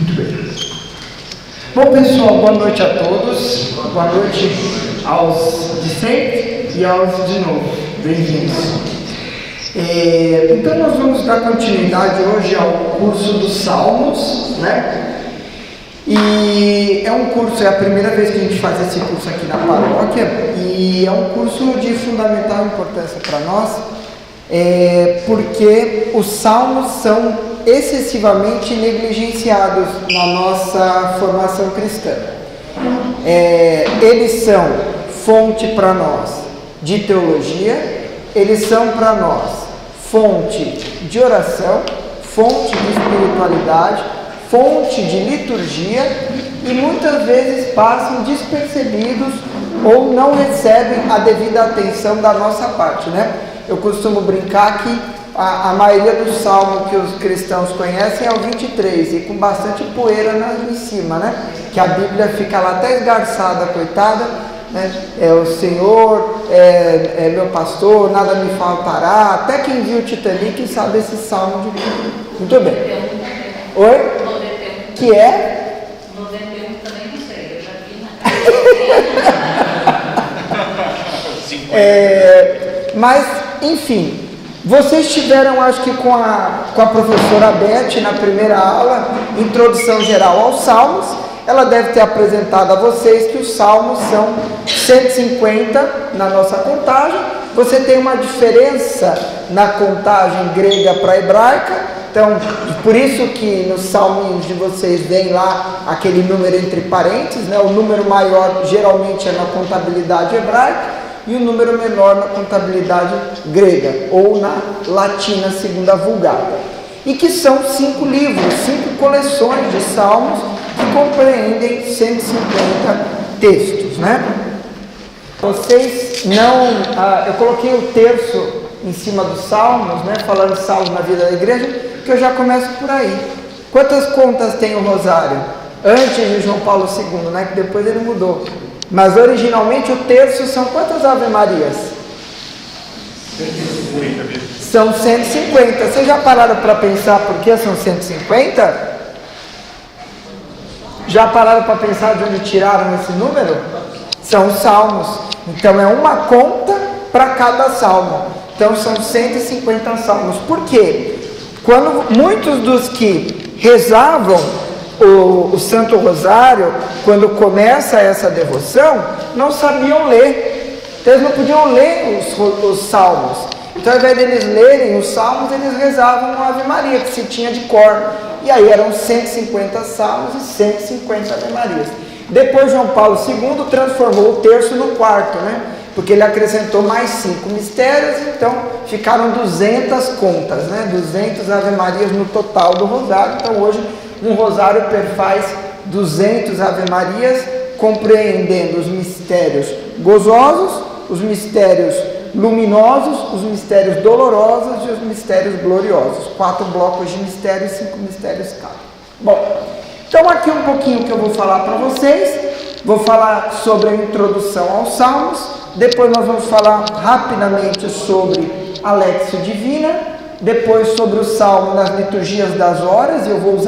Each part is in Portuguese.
Muito bem. Bom, pessoal, boa noite a todos. Boa noite aos de sempre e aos de novo. Bem-vindos. Então, nós vamos dar continuidade hoje ao curso dos Salmos, né? E é um curso, é a primeira vez que a gente faz esse curso aqui na paróquia, e é um curso de fundamental importância para nós, porque os salmos são excessivamente negligenciados na nossa formação cristã. Eles são fonte para nós de teologia, eles são para nós fonte de oração, fonte de espiritualidade, fonte de liturgia, e muitas vezes passam despercebidos ou não recebem a devida atenção da nossa parte, né? Eu costumo brincar que a maioria dos salmos que os cristãos conhecem é o 23, e com bastante poeira em cima, né? Que a Bíblia fica lá até esgarçada, coitada, né? O Senhor é meu pastor, nada me faltará. Até quem viu o Titanic sabe esse salmo de... Muito bem. Oi? Que é? 91 também não sei, eu já vi na Mas, enfim, vocês tiveram, acho que com a professora Beth, na primeira aula, introdução geral aos Salmos. Ela deve ter apresentado a vocês que os Salmos são 150 na nossa contagem. Você tem uma diferença na contagem grega para a hebraica. Então, por isso que nos salminhos de vocês vem lá aquele número entre parênteses, né? O número maior geralmente é na contabilidade hebraica e o número menor na contabilidade grega, ou na latina segunda Vulgata. E que são 5 livros, 5 coleções de salmos que compreendem 150 textos, né? Vocês não... eu coloquei o terço em cima dos salmos, né? Falando de salmos na vida da igreja, que eu já começo por aí. Quantas contas tem o rosário? Antes de João Paulo II, né? Que depois ele mudou. Mas originalmente o terço são quantas Ave Marias? 150. São 150. Vocês já pararam para pensar por que são 150? Já pararam para pensar de onde tiraram esse número? São os salmos. Então é uma conta para cada salmo. Então são 150 salmos. Por quê? Quando muitos dos que rezavam o Santo Rosário, quando começa essa devoção, não sabiam ler. Então eles não podiam ler os salmos. Então, ao invés de eles lerem os salmos, eles rezavam uma Ave Maria, que se tinha de cor. E aí eram 150 salmos e 150 Ave Marias. Depois, João Paulo II transformou o terço no quarto, né? Porque ele acrescentou mais 5 mistérios, então ficaram 200 contas, né? 200 Ave Marias no total do rosário. Então hoje um rosário perfaz 200 Ave Marias, compreendendo os mistérios gozosos, os mistérios luminosos, os mistérios dolorosos e os mistérios gloriosos. 4 blocos de mistérios, 5 mistérios cada. Bom, então aqui um pouquinho que eu vou falar para vocês. Vou falar sobre a introdução aos Salmos. Depois nós vamos falar rapidamente sobre a Léxio Divina, depois sobre o Salmo nas liturgias das horas. Eu vou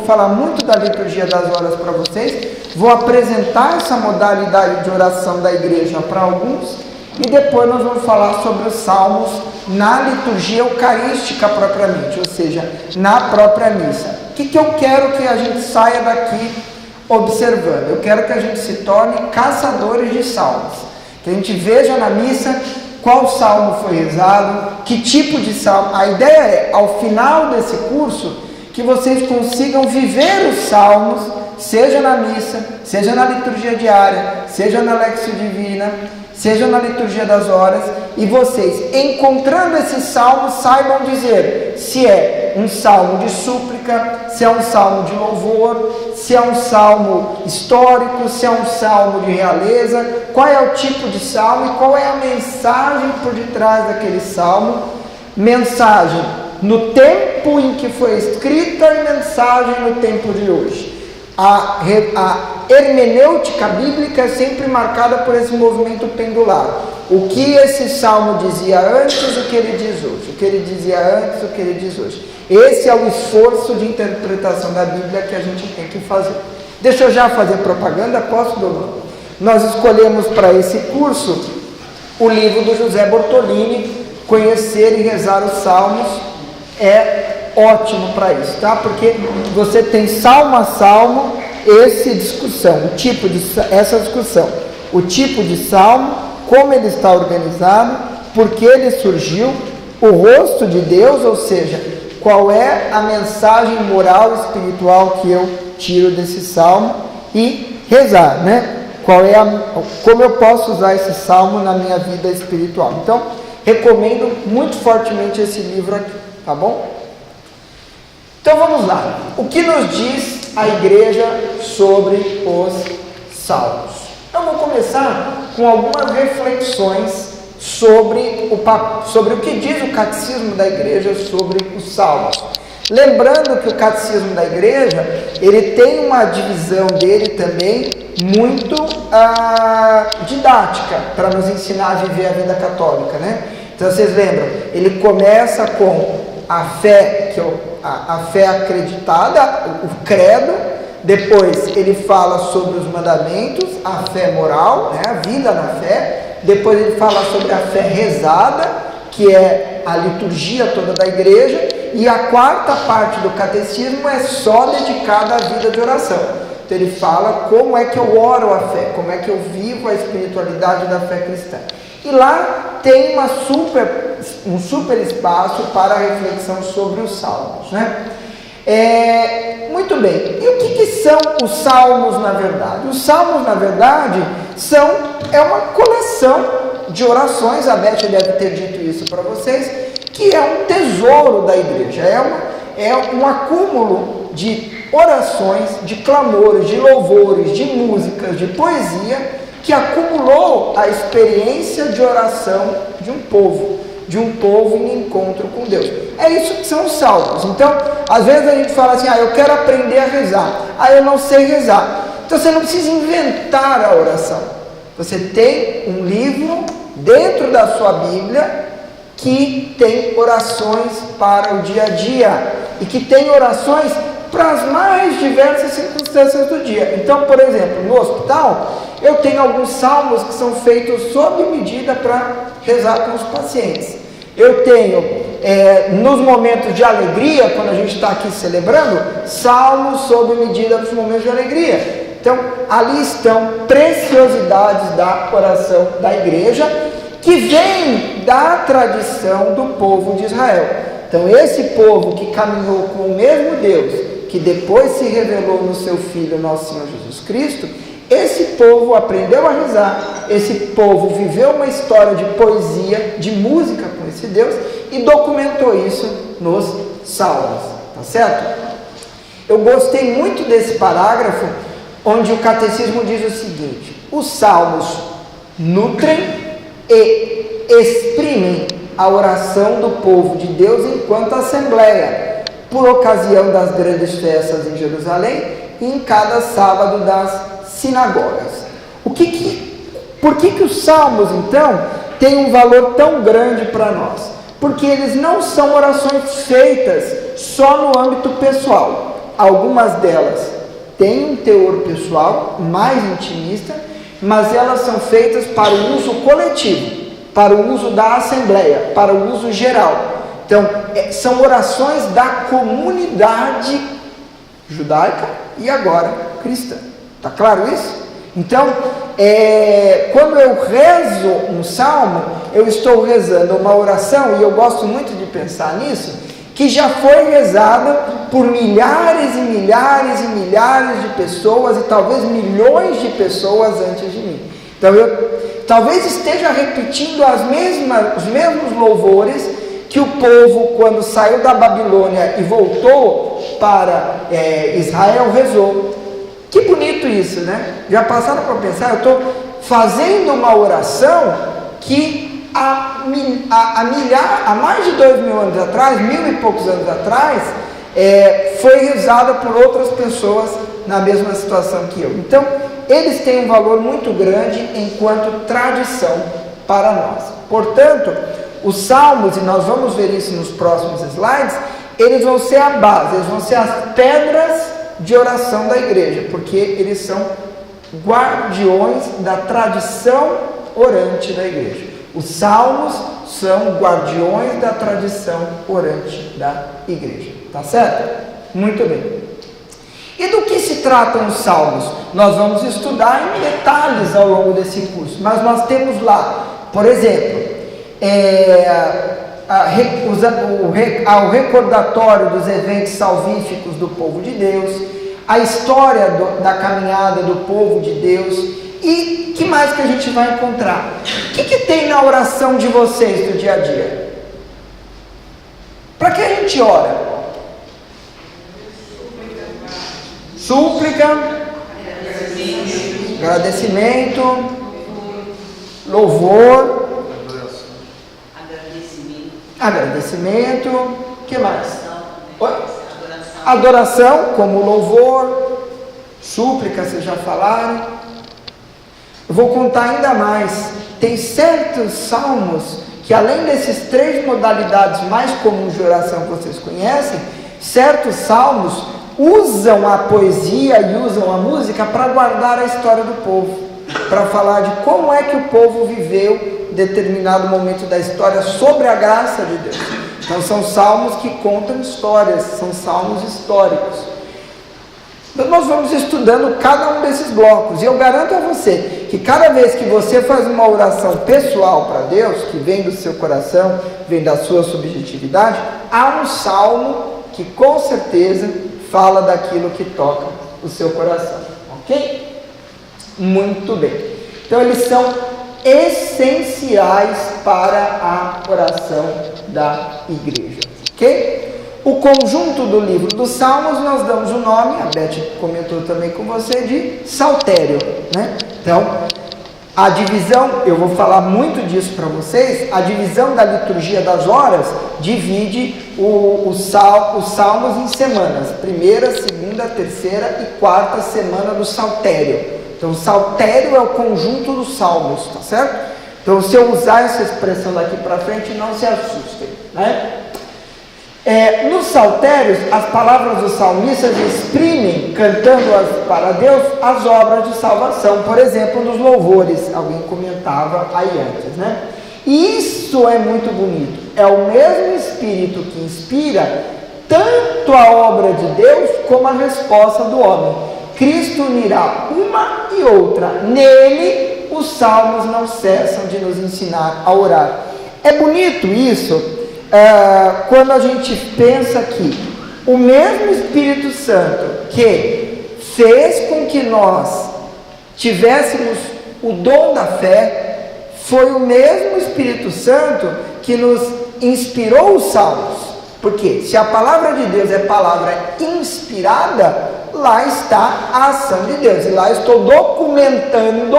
falar muito da liturgia das horas para vocês. Vou apresentar essa modalidade de oração da igreja para alguns, e depois nós vamos falar sobre os Salmos na liturgia eucarística propriamente, ou seja, na própria missa. O que eu quero que a gente saia daqui observando? Eu quero que a gente se torne caçadores de salmos, que a gente veja na missa qual salmo foi rezado, que tipo de salmo. A ideia é, ao final desse curso, que vocês consigam viver os salmos, seja na missa, seja na liturgia diária, seja na Léxio Divina, seja na liturgia das horas, e vocês, encontrando esses salmos, saibam dizer se é um salmo de súplica, se é um salmo de louvor, se é um salmo histórico, se é um salmo de realeza, qual é o tipo de salmo e qual é a mensagem por detrás daquele salmo. Mensagem no tempo em que foi escrita e mensagem no tempo de hoje. A hermenêutica bíblica é sempre marcada por esse movimento pendular. O que esse salmo dizia antes, o que ele diz hoje. O que ele dizia antes, o que ele diz hoje. Esse é o esforço de interpretação da Bíblia que a gente tem que fazer. Deixa eu já fazer propaganda, posso, Dodô? Nós escolhemos para esse curso o livro do José Bortolini, Conhecer e Rezar os Salmos. É ótimo para isso, tá? Porque você tem salmo a salmo essa discussão, o tipo de salmo, como ele está organizado, por que ele surgiu, o rosto de Deus, ou seja, qual é a mensagem moral e espiritual que eu tiro desse salmo, e rezar, né? Como eu posso usar esse salmo na minha vida espiritual. Então, recomendo muito fortemente esse livro aqui, tá bom? Então vamos lá. O que nos diz a igreja sobre os salmos? Eu vou começar com algumas reflexões sobre o que diz o catecismo da igreja sobre os salmos. Lembrando que o catecismo da igreja, ele tem uma divisão dele também muito didática, para nos ensinar a viver a vida católica, né? Então vocês lembram, ele começa com a fé, a fé acreditada, o credo, depois ele fala sobre os mandamentos, a fé moral, né, a vida na fé, depois ele fala sobre a fé rezada, que é a liturgia toda da igreja, e a quarta parte do catecismo é só dedicada à vida de oração. Então ele fala como é que eu oro a fé, como é que eu vivo a espiritualidade da fé cristã. E lá tem um super espaço para a reflexão sobre os salmos, né? Muito bem, e o que são os salmos na verdade? Os salmos na verdade é uma coleção de orações, a Beth deve ter dito isso para vocês, que é um tesouro da igreja, é um acúmulo de orações, de clamores, de louvores, de músicas, de poesia, que acumulou a experiência de oração de um povo em encontro com Deus. É isso que são os salmos. Então, às vezes a gente fala assim, eu quero aprender a rezar, eu não sei rezar. Então você não precisa inventar a oração. Você tem um livro dentro da sua Bíblia que tem orações para o dia a dia e que tem orações para as mais diversas circunstâncias do dia. Então, por exemplo, no hospital, eu tenho alguns salmos que são feitos sob medida para rezar com os pacientes. Eu tenho, nos momentos de alegria, quando a gente está aqui celebrando, salmos sob medida para os momentos de alegria. Então, ali estão preciosidades da oração da igreja, que vem da tradição do povo de Israel. Então, esse povo que caminhou com o mesmo Deus, que depois se revelou no seu Filho, nosso Senhor Jesus Cristo, esse povo aprendeu a rezar, esse povo viveu uma história de poesia, de música com esse Deus e documentou isso nos salmos, tá certo? Eu gostei muito desse parágrafo, onde o catecismo diz o seguinte: os salmos nutrem e exprimem a oração do povo de Deus enquanto assembleia, por ocasião das grandes festas em Jerusalém e em cada sábado das sinagogas. Por que os salmos, então, têm um valor tão grande para nós? Porque eles não são orações feitas só no âmbito pessoal. Algumas delas têm um teor pessoal mais intimista, mas elas são feitas para o uso coletivo, para o uso da assembleia, para o uso geral. Então, são orações da comunidade judaica e agora cristã. Está claro isso? Então, quando eu rezo um salmo, eu estou rezando uma oração, e eu gosto muito de pensar nisso, que já foi rezada por milhares e milhares e milhares de pessoas, e talvez milhões de pessoas antes de mim. Então, eu talvez esteja repetindo os mesmos louvores que o povo, quando saiu da Babilônia e voltou para Israel, rezou. Que bonito isso, né? Já passaram para pensar? Eu estou fazendo uma oração que há mais de 2000 anos atrás, 1000 e poucos anos atrás, foi rezada por outras pessoas na mesma situação que eu. Então, eles têm um valor muito grande enquanto tradição para nós. Portanto, os salmos, e nós vamos ver isso nos próximos slides, eles vão ser a base, eles vão ser as pedras de oração da igreja, porque eles são guardiões da tradição orante da igreja. Os salmos são guardiões da tradição orante da igreja, tá certo? Muito bem. E do que se tratam os salmos? Nós vamos estudar em detalhes ao longo desse curso, mas nós temos lá, por exemplo, o recordatório dos eventos salvíficos do povo de Deus, a história da caminhada do povo de Deus, e que mais que a gente vai encontrar? O que tem na oração de vocês do dia a dia? Para que a gente ora? Súplica, agradecimento, louvor, agradecimento, o que mais? Adoração, como louvor, súplica, vocês já falaram. Eu vou contar ainda mais. Tem certos salmos que, além dessas 3 modalidades mais comuns de oração que vocês conhecem, certos salmos usam a poesia e usam a música para guardar a história do povo, para falar de como é que o povo viveu determinado momento da história sobre a graça de Deus. Então são salmos que contam histórias, são salmos históricos. Então nós vamos estudando cada um desses blocos, e eu garanto a você que cada vez que você faz uma oração pessoal para Deus, que vem do seu coração, vem da sua subjetividade, há um salmo que com certeza fala daquilo que toca o seu coração, ok? Muito bem. Então eles são essenciais para a oração da igreja, ok? O conjunto do livro dos Salmos nós damos o nome, a Beth comentou também com você, de saltério, né? Então, a divisão, eu vou falar muito disso para vocês, a divisão da liturgia das horas divide os salmos em semanas, 1ª, 2ª, 3ª e 4ª semana do saltério. Então, o saltério é o conjunto dos salmos, tá certo? Então, se eu usar essa expressão daqui para frente, não se assustem, né? Nos saltérios, as palavras dos salmistas exprimem, cantando para Deus, as obras de salvação. Por exemplo, nos louvores, alguém comentava aí antes, né? E isso é muito bonito. É o mesmo Espírito que inspira tanto a obra de Deus como a resposta do homem. Cristo unirá uma e outra. Nele, os salmos não cessam de nos ensinar a orar. É bonito isso, quando a gente pensa que o mesmo Espírito Santo que fez com que nós tivéssemos o dom da fé, foi o mesmo Espírito Santo que nos inspirou os salmos. Porque se a palavra de Deus é palavra inspirada, lá está a ação de Deus, e lá estou documentando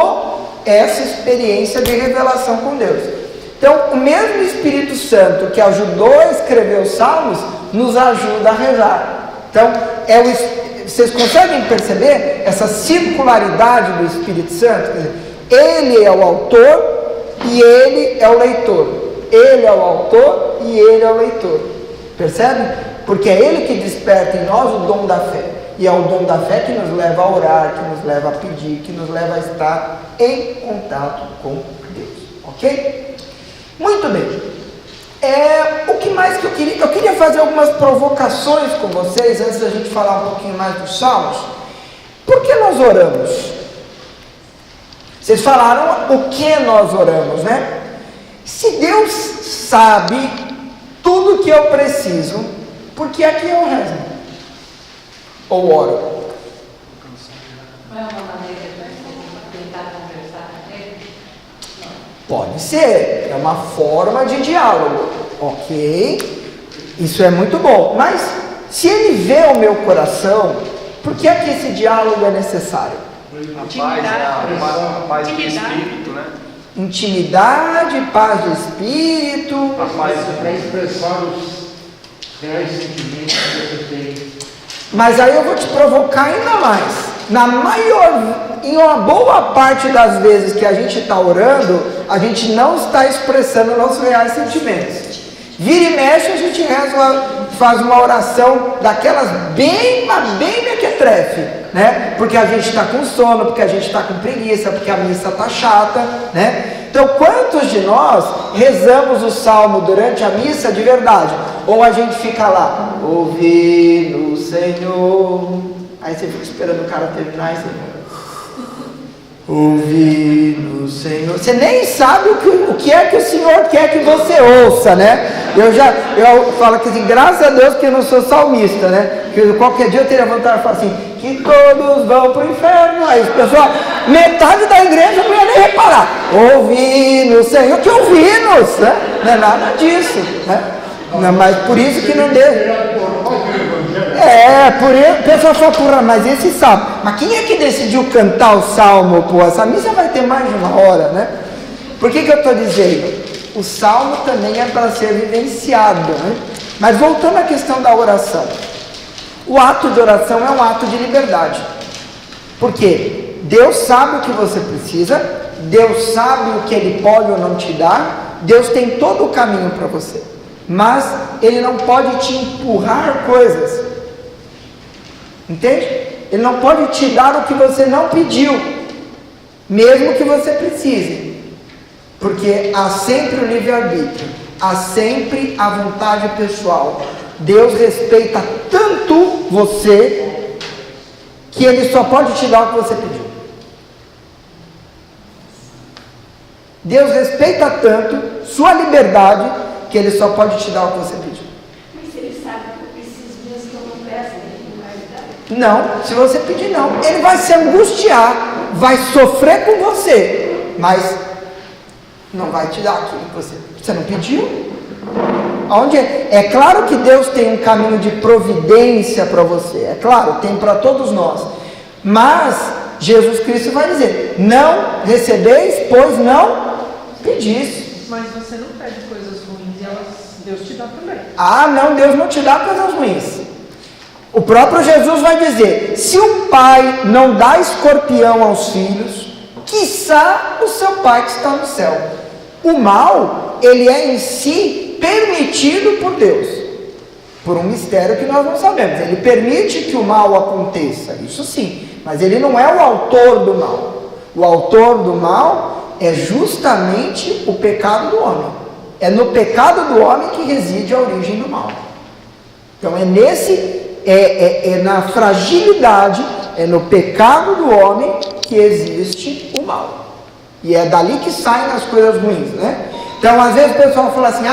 essa experiência de revelação com Deus. Então, o mesmo Espírito Santo que ajudou a escrever os salmos, nos ajuda a rezar. Então, vocês conseguem perceber essa circularidade do Espírito Santo? Quer dizer, ele é o autor e ele é o leitor. Ele é o autor e ele é o leitor. Percebe? Porque é ele que desperta em nós o dom da fé. E é o dom da fé que nos leva a orar, que nos leva a pedir, que nos leva a estar em contato com Deus. Ok? Muito bem. O que mais que eu queria? Eu queria fazer algumas provocações com vocês, antes da gente falar um pouquinho mais dos salmos. Por que nós oramos? Vocês falaram o que nós oramos, né? Se Deus sabe tudo que eu preciso, por que é que eu rezo? Ou oro? Não é uma maneira de tentar conversar com ele? Pode ser, é uma forma de diálogo, ok? Isso é muito bom, mas se ele vê o meu coração, por que é que esse diálogo é necessário? A paz de espírito, né? Intimidade, paz de espírito. A paz para expressar os reais sentimentos que você tem. Mas aí eu vou te provocar ainda mais. Em uma boa parte das vezes que a gente está orando, a gente não está expressando nossos reais sentimentos. Vira e mexe, a gente reza, faz uma oração daquelas bem mequetrefe, né? Porque a gente está com sono, porque a gente está com preguiça, porque a missa está chata, né? Então, quantos de nós rezamos o salmo durante a missa de verdade? Ou a gente fica lá, ouvi no Senhor, aí você fica esperando o cara terminar e você ouvi no Senhor. Você nem sabe o que é que o Senhor quer que você ouça, né? Eu falo que assim, graças a Deus que eu não sou salmista, né? Que qualquer dia eu teria vontade de falar assim, que todos vão para o inferno. Aí, pessoal, metade da igreja não ia nem reparar. Ouvi no Senhor, que ouvi-nos, né? Não é nada disso, né? Não, mas por isso que não deu. Por isso, o pessoal fala, porra, mas esse salmo. Mas quem é que decidiu cantar o salmo? Pô, essa missa vai ter mais de uma hora, né? Por que eu estou dizendo? O salmo também é para ser vivenciado, né? Mas voltando à questão da oração. O ato de oração é um ato de liberdade. Por quê? Deus sabe o que você precisa, Deus sabe o que Ele pode ou não te dar, Deus tem todo o caminho para você. Mas Ele não pode te empurrar coisas. Entende? Ele não pode te dar o que você não pediu, mesmo que você precise. Porque há sempre o livre-arbítrio, há sempre a vontade pessoal. Deus respeita tanto você, que Ele só pode te dar o que você pediu. Deus respeita tanto sua liberdade, que Ele só pode te dar o que você pediu. Mas Ele sabe que eu preciso mesmo que eu não peço, Ele não vai me dar. Não, se você pedir não, Ele vai se angustiar, vai sofrer com você, mas não vai te dar aquilo que você não pediu. Onde é claro que Deus tem um caminho de providência para você, é claro, tem para todos nós, mas Jesus Cristo vai dizer, não recebeis, pois não pedis. Mas você não pede coisas ruins e Deus te dá também. Ah, não, Deus não te dá coisas ruins. O próprio Jesus vai dizer, se o pai não dá escorpião aos filhos, quiçá o seu pai que está no céu. O mal, ele é em si permitido por Deus, por um mistério que nós não sabemos. Ele permite que o mal aconteça, isso sim, mas ele não é o autor do mal. O autor do mal é justamente o pecado do homem. É no pecado do homem que reside a origem do mal. Então é na fragilidade, é no pecado do homem que existe o mal. E é dali que saem as coisas ruins, né? Então, às vezes o pessoal fala assim,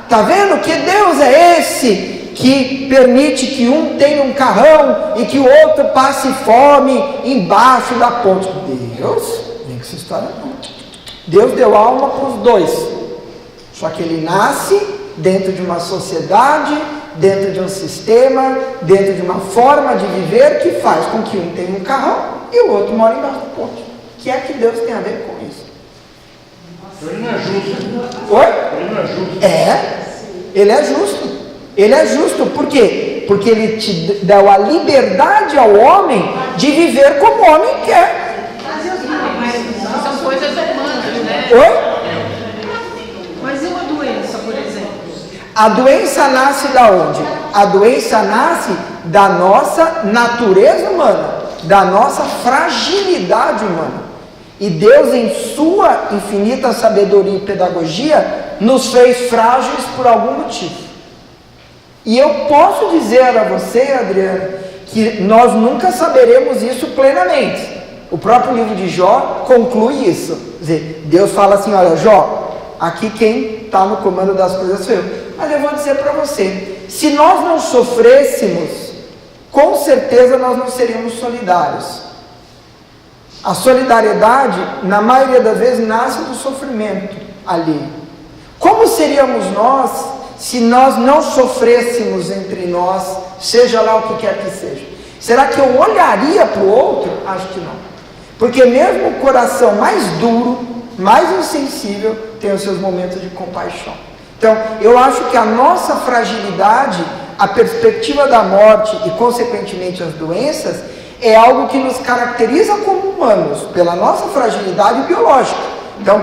tá vendo que Deus é esse que permite que um tenha um carrão e que o outro passe fome embaixo da ponte. Deus, vem com essa história não. Deus deu alma para os dois. Só que ele nasce dentro de uma sociedade, dentro de um sistema, dentro de uma forma de viver que faz com que um tenha um carrão e o outro mora embaixo da ponte. O que é que Deus tem a ver com isso? Ele não é justo. Oi? Ele não é justo. Ele é justo. Ele é justo, por quê? Porque ele te dá a liberdade ao homem de viver como o homem quer. Mas são coisas humanas, né? Oi? Mas e uma doença, por exemplo? A doença nasce da onde? A doença nasce da nossa natureza humana, da nossa fragilidade humana. E Deus, em sua infinita sabedoria e pedagogia, nos fez frágeis por algum motivo. E eu posso dizer a você, Adriana, que nós nunca saberemos isso plenamente. O próprio livro de Jó conclui isso. Quer dizer, Deus fala assim, olha, Jó, aqui quem está no comando das coisas sou eu. Mas eu vou dizer para você, se nós não sofrêssemos, com certeza nós não seríamos solidários. A solidariedade, na maioria das vezes, nasce do sofrimento alheio. Como seríamos nós se nós não sofrêssemos entre nós, seja lá o que quer que seja? Será que eu olharia para o outro? Acho que não. Porque mesmo o coração mais duro, mais insensível, tem os seus momentos de compaixão. Então, eu acho que a nossa fragilidade, a perspectiva da morte e, consequentemente, as doenças, é algo que nos caracteriza como humanos, pela nossa fragilidade biológica. Então,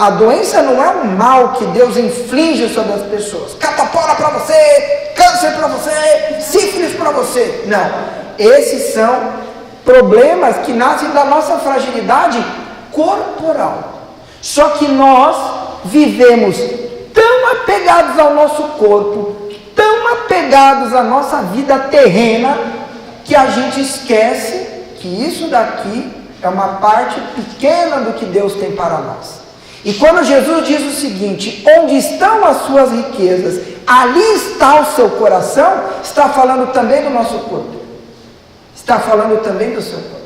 a doença não é um mal que Deus inflige sobre as pessoas. Catapora para você, câncer para você, sífilis para você. Não, esses são problemas que nascem da nossa fragilidade corporal. Só que nós vivemos tão apegados ao nosso corpo, tão apegados à nossa vida terrena, que a gente esquece que isso daqui é uma parte pequena do que Deus tem para nós. E quando Jesus diz o seguinte: onde estão as suas riquezas, ali está o seu coração, está falando também do nosso corpo. Está falando também do seu corpo.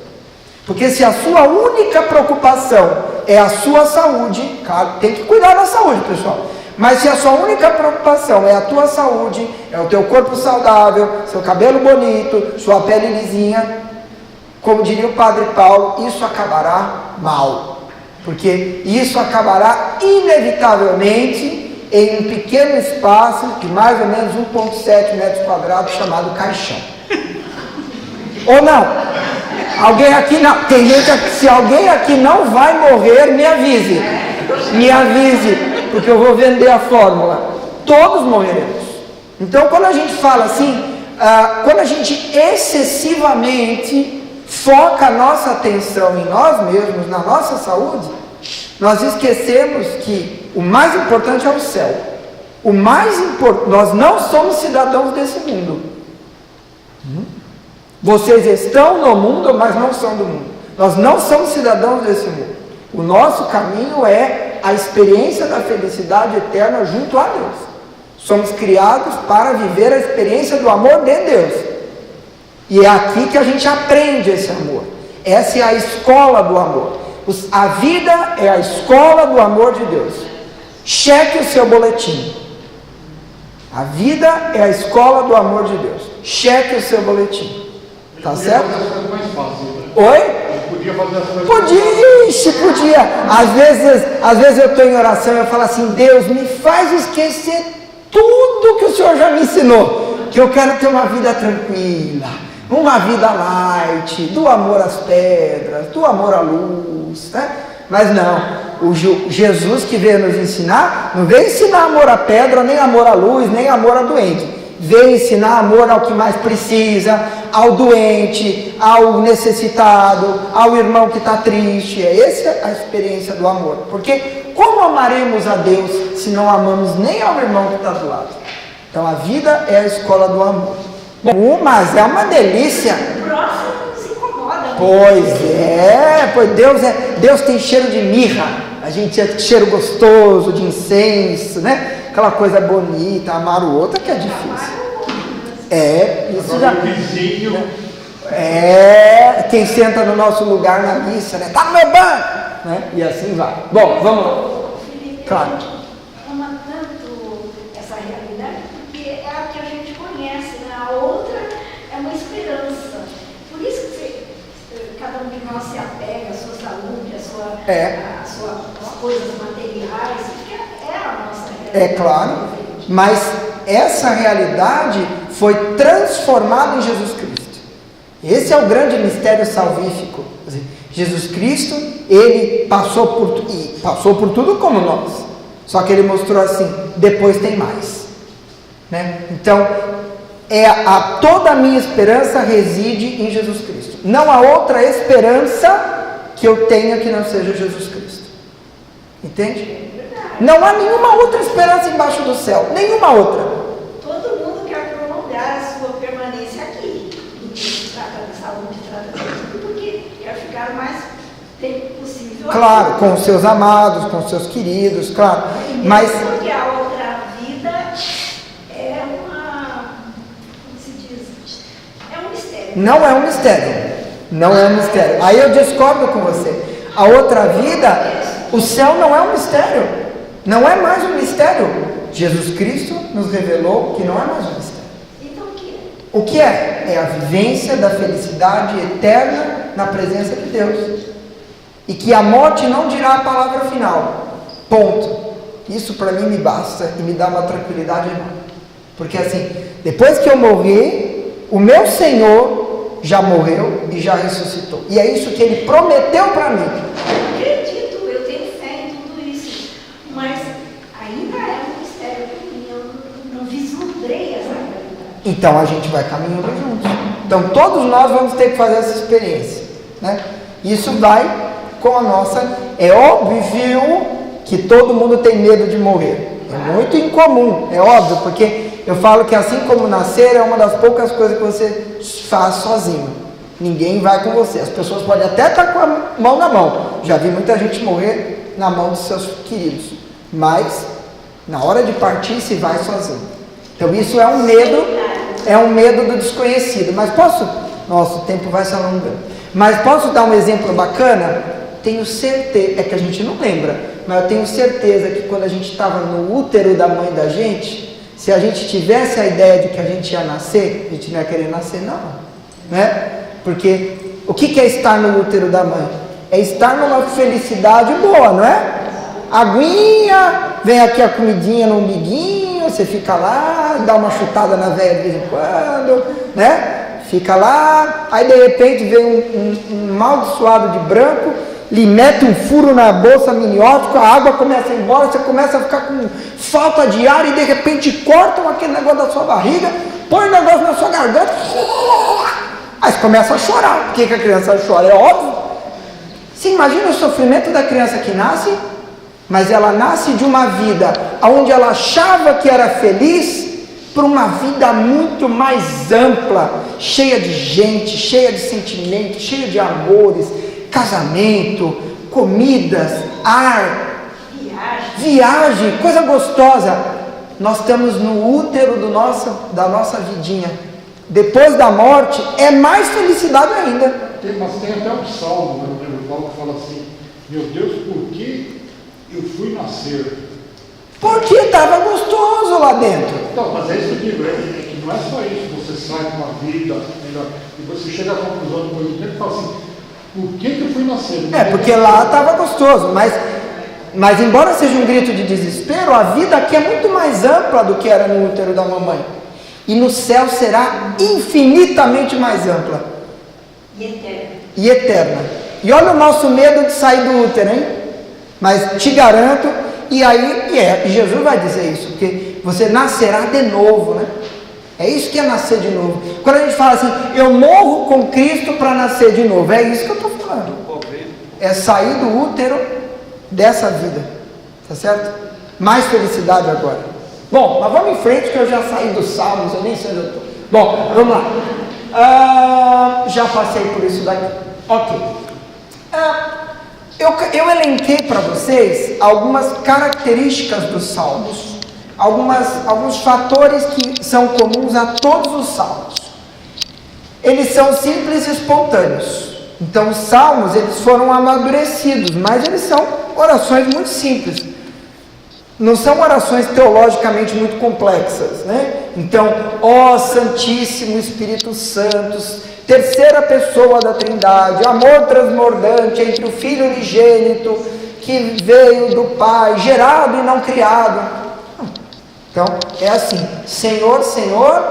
Porque se a sua única preocupação é a sua saúde, claro, tem que cuidar da saúde, pessoal. Mas se a sua única preocupação é a tua saúde, é o teu corpo saudável, seu cabelo bonito, sua pele lisinha, como diria o Padre Paulo, isso acabará mal. Porque isso acabará inevitavelmente em um pequeno espaço de mais ou menos 1,7 metros quadrados chamado caixão. Ou não? Alguém aqui não? Tem gente aqui, se alguém aqui não vai morrer, me avise. Me avise, porque eu vou vender a fórmula. Todos morreremos. Então, quando a gente fala assim, quando a gente excessivamente foca a nossa atenção em nós mesmos, na nossa saúde, nós esquecemos que o mais importante é o céu. Nós não somos cidadãos desse mundo. Vocês estão no mundo, mas não são do mundo. Nós não somos cidadãos desse mundo. O nosso caminho é a experiência da felicidade eterna junto a Deus. Somos criados para viver a experiência do amor de Deus. E é aqui que a gente aprende esse amor. Essa é a escola do amor. A vida é a escola do amor de Deus. Cheque o seu boletim. A vida é a escola do amor de Deus. Cheque o seu boletim. Tá certo? Oi? Podia fazer as coisas. Podia. Às vezes eu estou em oração e eu falo assim: Deus, me faz esquecer tudo que o Senhor já me ensinou. Que eu quero ter uma vida tranquila, uma vida light, do amor às pedras, do amor à luz, né? Mas não, o Jesus que veio nos ensinar, não veio ensinar amor à pedra, nem amor à luz, nem amor a doente. Veio ensinar amor ao que mais precisa, ao doente, ao necessitado, ao irmão que está triste. Essa é a experiência do amor. Porque como amaremos a Deus se não amamos nem ao irmão que está do lado? Então a vida é a escola do amor. Mas é uma delícia. O próximo se incomoda. Pois Deus tem cheiro de mirra. A gente é cheiro gostoso, de incenso, né? Aquela coisa bonita. Amar o outro que é difícil. Isso já. Quem senta no nosso lugar na missa, né? Tá no meu banco, né? E assim vai. Bom, vamos lá. Felipe, Claro. ama tanto essa realidade porque é a que a gente conhece, né? A outra é uma esperança. Por isso que cada um de nós se apega à sua saúde, às coisas materiais, porque é a nossa realidade. É claro, mas essa realidade foi transformada em Jesus Cristo. Esse é o grande mistério salvífico. Jesus Cristo, ele passou por tudo como nós. Só que ele mostrou assim: depois tem mais, né? Então, toda a minha esperança reside em Jesus Cristo. Não há outra esperança que eu tenha que não seja Jesus Cristo. Entende? Não há nenhuma outra esperança embaixo do céu. Nenhuma outra. Todo mundo quer prolongar a sua permanência aqui. Se trata de saúde, trata de tudo, porque quer ficar o mais tempo possível. Claro, com os seus amados, com os seus queridos, claro. Mas porque a outra vida é como se diz? É um mistério. não é um mistério. Não é um mistério. Aí eu discordo com você. A outra vida, o céu não é um mistério. Não é mais um mistério. Jesus Cristo nos revelou que não é mais um mistério. Então o que é? O que é? É a vivência da felicidade eterna na presença de Deus. E que a morte não dirá a palavra final. Ponto. Isso para mim me basta e me dá uma tranquilidade enorme. Porque assim, depois que eu morrer, o meu Senhor já morreu e já ressuscitou. E é isso que Ele prometeu para mim. Eu acredito, eu tenho fé em tudo isso. Mas ainda é um mistério para mim. Eu não vislumbrei essa realidade. Então a gente vai caminhando juntos. Então todos nós vamos ter que fazer essa experiência, né? Isso vai com a nossa... É óbvio que todo mundo tem medo de morrer. É muito incomum, é óbvio, porque eu falo que assim como nascer é uma das poucas coisas que você faz sozinho. Ninguém vai com você. As pessoas podem até estar com a mão na mão. Já vi muita gente morrer na mão dos seus queridos. Mas na hora de partir se vai sozinho. Então isso é um medo do desconhecido. Mas posso? Nossa, o tempo vai se alongando. Mas posso dar um exemplo bacana? Tenho certeza, é que a gente não lembra, mas eu tenho certeza que quando a gente estava no útero da mãe da gente, se a gente tivesse a ideia de que a gente ia nascer, a gente não ia querer nascer não, né? Porque o que é estar no útero da mãe? É estar numa felicidade boa, não é? Aguinha, vem aqui a comidinha no umbiguinho, você fica lá, dá uma chutada na veia de vez em quando, né? Fica lá, aí de repente vem um amaldiçoado de branco, lhe mete um furo na bolsa amniótica, a água começa a ir embora, você começa a ficar com falta de ar e de repente cortam aquele negócio da sua barriga, põe o negócio na sua garganta, aí você começa a chorar. Por que a criança chora? É óbvio. Você imagina o sofrimento da criança que nasce, mas ela nasce de uma vida onde ela achava que era feliz, para uma vida muito mais ampla, cheia de gente, cheia de sentimentos, cheia de amores, casamento, comidas, ar, viagem, coisa gostosa. Nós estamos no útero da nossa vidinha. Depois da morte é mais felicidade ainda. Mas tem até um salmo no livro Paulo que fala assim: meu Deus, por que eu fui nascer? Porque estava gostoso lá dentro. Então, mas é isso que eu digo, é que não é só isso, você sai com uma vida melhor, e você chega à conclusão depois do tempo e fala assim: por que eu fui nascer? É, porque lá estava gostoso, mas embora seja um grito de desespero, a vida aqui é muito mais ampla do que era no útero da mamãe. E no céu será infinitamente mais ampla. E eterna. E olha o nosso medo de sair do útero, hein? Mas te garanto, e Jesus vai dizer isso, porque você nascerá de novo, né? É isso que é nascer de novo. Quando a gente fala assim, eu morro com Cristo para nascer de novo, é isso que eu estou falando. É sair do útero dessa vida, tá certo? Mais felicidade agora. Bom, mas vamos em frente que eu já saí dos salmos, eu nem sei onde eu estou. Bom, vamos lá. Já passei por isso daqui. Ok. Eu elenquei para vocês algumas características dos salmos, alguns fatores que são comuns a todos os salmos. Eles são simples e espontâneos. Então os salmos, eles foram amadurecidos, mas eles são orações muito simples. Não são orações teologicamente muito complexas, né? Então, ó Santíssimo Espírito Santo, terceira pessoa da Trindade, amor transbordante entre o Filho unigênito, que veio do Pai, gerado e não criado. Então, é assim: Senhor, Senhor,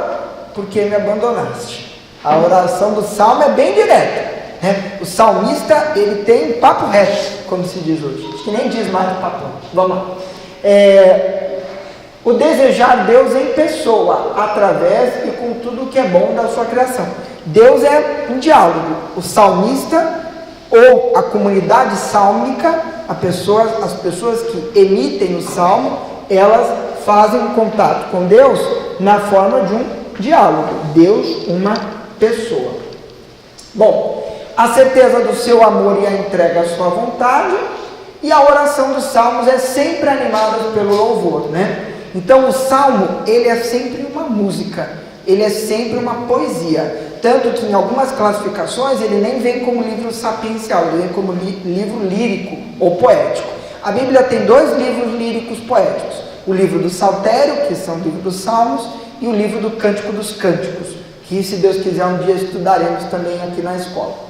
por que me abandonaste? A oração do salmo é bem direta, né? O salmista, ele tem papo reto, como se diz hoje. Acho que nem diz mais papo. Vamos lá. O desejar Deus em pessoa, através e com tudo que é bom da sua criação. Deus é um diálogo. O salmista ou a comunidade sálmica, as pessoas que emitem o salmo, elas fazem um contato com Deus na forma de um diálogo. Deus, uma pessoa. Bom, a certeza do seu amor e a entrega à sua vontade. E a oração dos salmos é sempre animada pelo louvor, né? Então o salmo, ele é sempre uma música, ele é sempre uma poesia. Tanto que em algumas classificações ele nem vem como livro sapiencial, ele vem como livro lírico ou poético. A Bíblia tem 2 livros líricos poéticos: o livro do Saltério, que são o livro dos salmos, e o livro do Cântico dos Cânticos, que, se Deus quiser, um dia estudaremos também aqui na escola.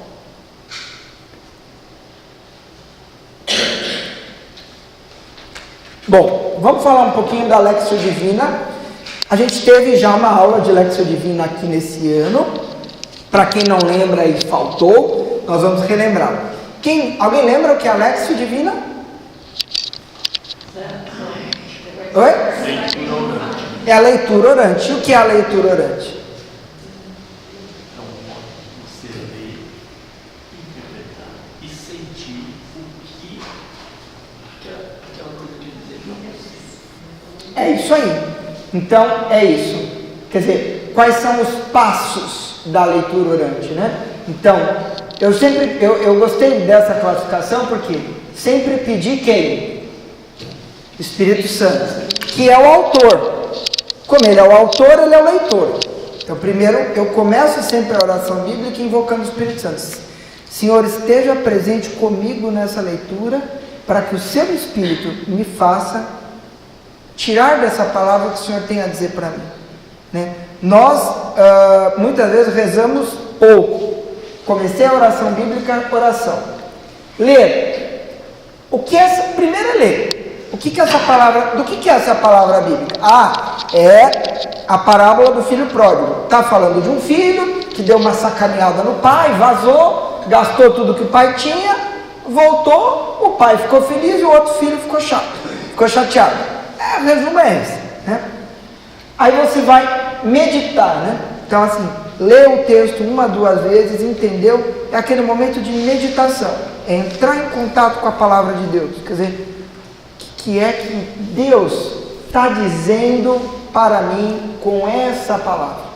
Bom, vamos falar um pouquinho da Lexio Divina. A gente teve já uma aula de Lexio Divina aqui nesse ano. Para quem não lembra e faltou, nós vamos relembrar. Alguém lembra o que é a Lexio Divina? Oi? É a leitura orante. E o que é a leitura orante? Então, você ler, interpretar e sentir o que aquela coisa quer dizer para você. É isso aí. Então, é isso. Quer dizer, quais são os passos da leitura orante, né? Então, eu gostei dessa classificação porque sempre pedi quem? Espírito Santo, que é o autor. Como ele é o autor, ele é o leitor. Então, primeiro, eu começo sempre a oração bíblica invocando o Espírito Santo. Senhor, esteja presente comigo nessa leitura, para que o seu Espírito me faça tirar dessa palavra o que o Senhor tem a dizer para mim, né? Nós, muitas vezes, rezamos pouco. Comecei a oração bíblica, oração. Ler. Primeiro é ler. Do que é essa palavra bíblica? É a parábola do filho pródigo. Está falando de um filho que deu uma sacaneada no pai, vazou, gastou tudo que o pai tinha, voltou, o pai ficou feliz e o outro filho ficou chateado. O resumo é esse, né? Aí você vai meditar, né? Então assim, lê o texto uma, duas vezes, entendeu? É aquele momento de meditação, é entrar em contato com a palavra de Deus. Quer dizer, o que é que Deus está dizendo para mim com essa palavra?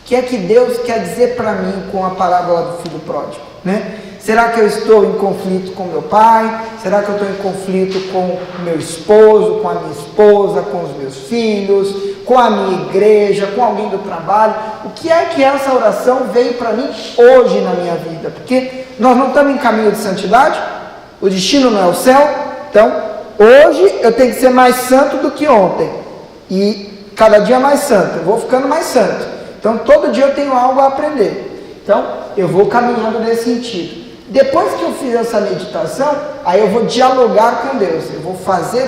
O que é que Deus quer dizer para mim com a parábola do filho pródigo, né? Será que eu estou em conflito com meu pai? Será que eu estou em conflito com o meu esposo, com a minha esposa, com os meus filhos, com a minha igreja, com alguém do trabalho? O que é que essa oração veio para mim hoje na minha vida? Porque nós não estamos em caminho de santidade, o destino não é o céu. Então, hoje eu tenho que ser mais santo do que ontem. E cada dia mais santo, eu vou ficando mais santo. Então, todo dia eu tenho algo a aprender. Então, eu vou caminhando nesse sentido. Depois que eu fiz essa meditação, aí eu vou dialogar com Deus. Eu vou fazer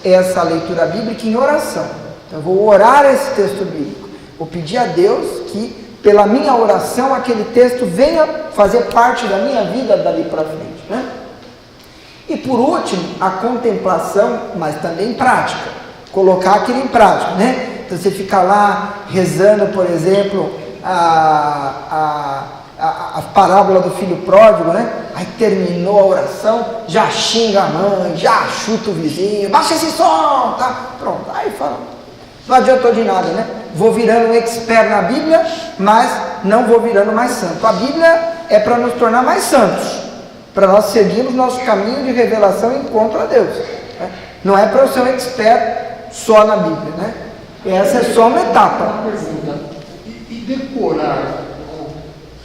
essa leitura bíblica em oração. Então, eu vou orar esse texto bíblico. Vou pedir a Deus que, pela minha oração, aquele texto venha fazer parte da minha vida dali para frente, né? E por último, a contemplação, mas também prática. Colocar aquilo em prática, né? Então, você fica lá rezando, por exemplo, a parábola do filho pródigo, né? Aí terminou a oração, já xinga a mãe, já chuta o vizinho, baixa esse som, tá? Pronto, aí fala, não adiantou de nada, né? Vou virando um expert na Bíblia, mas não vou virando mais santo. A Bíblia é para nos tornar mais santos, para nós seguirmos nosso caminho de revelação e encontro a Deus, né? Não é para eu ser um expert só na Bíblia, né? Essa é só uma etapa. Uma pergunta, e decorar,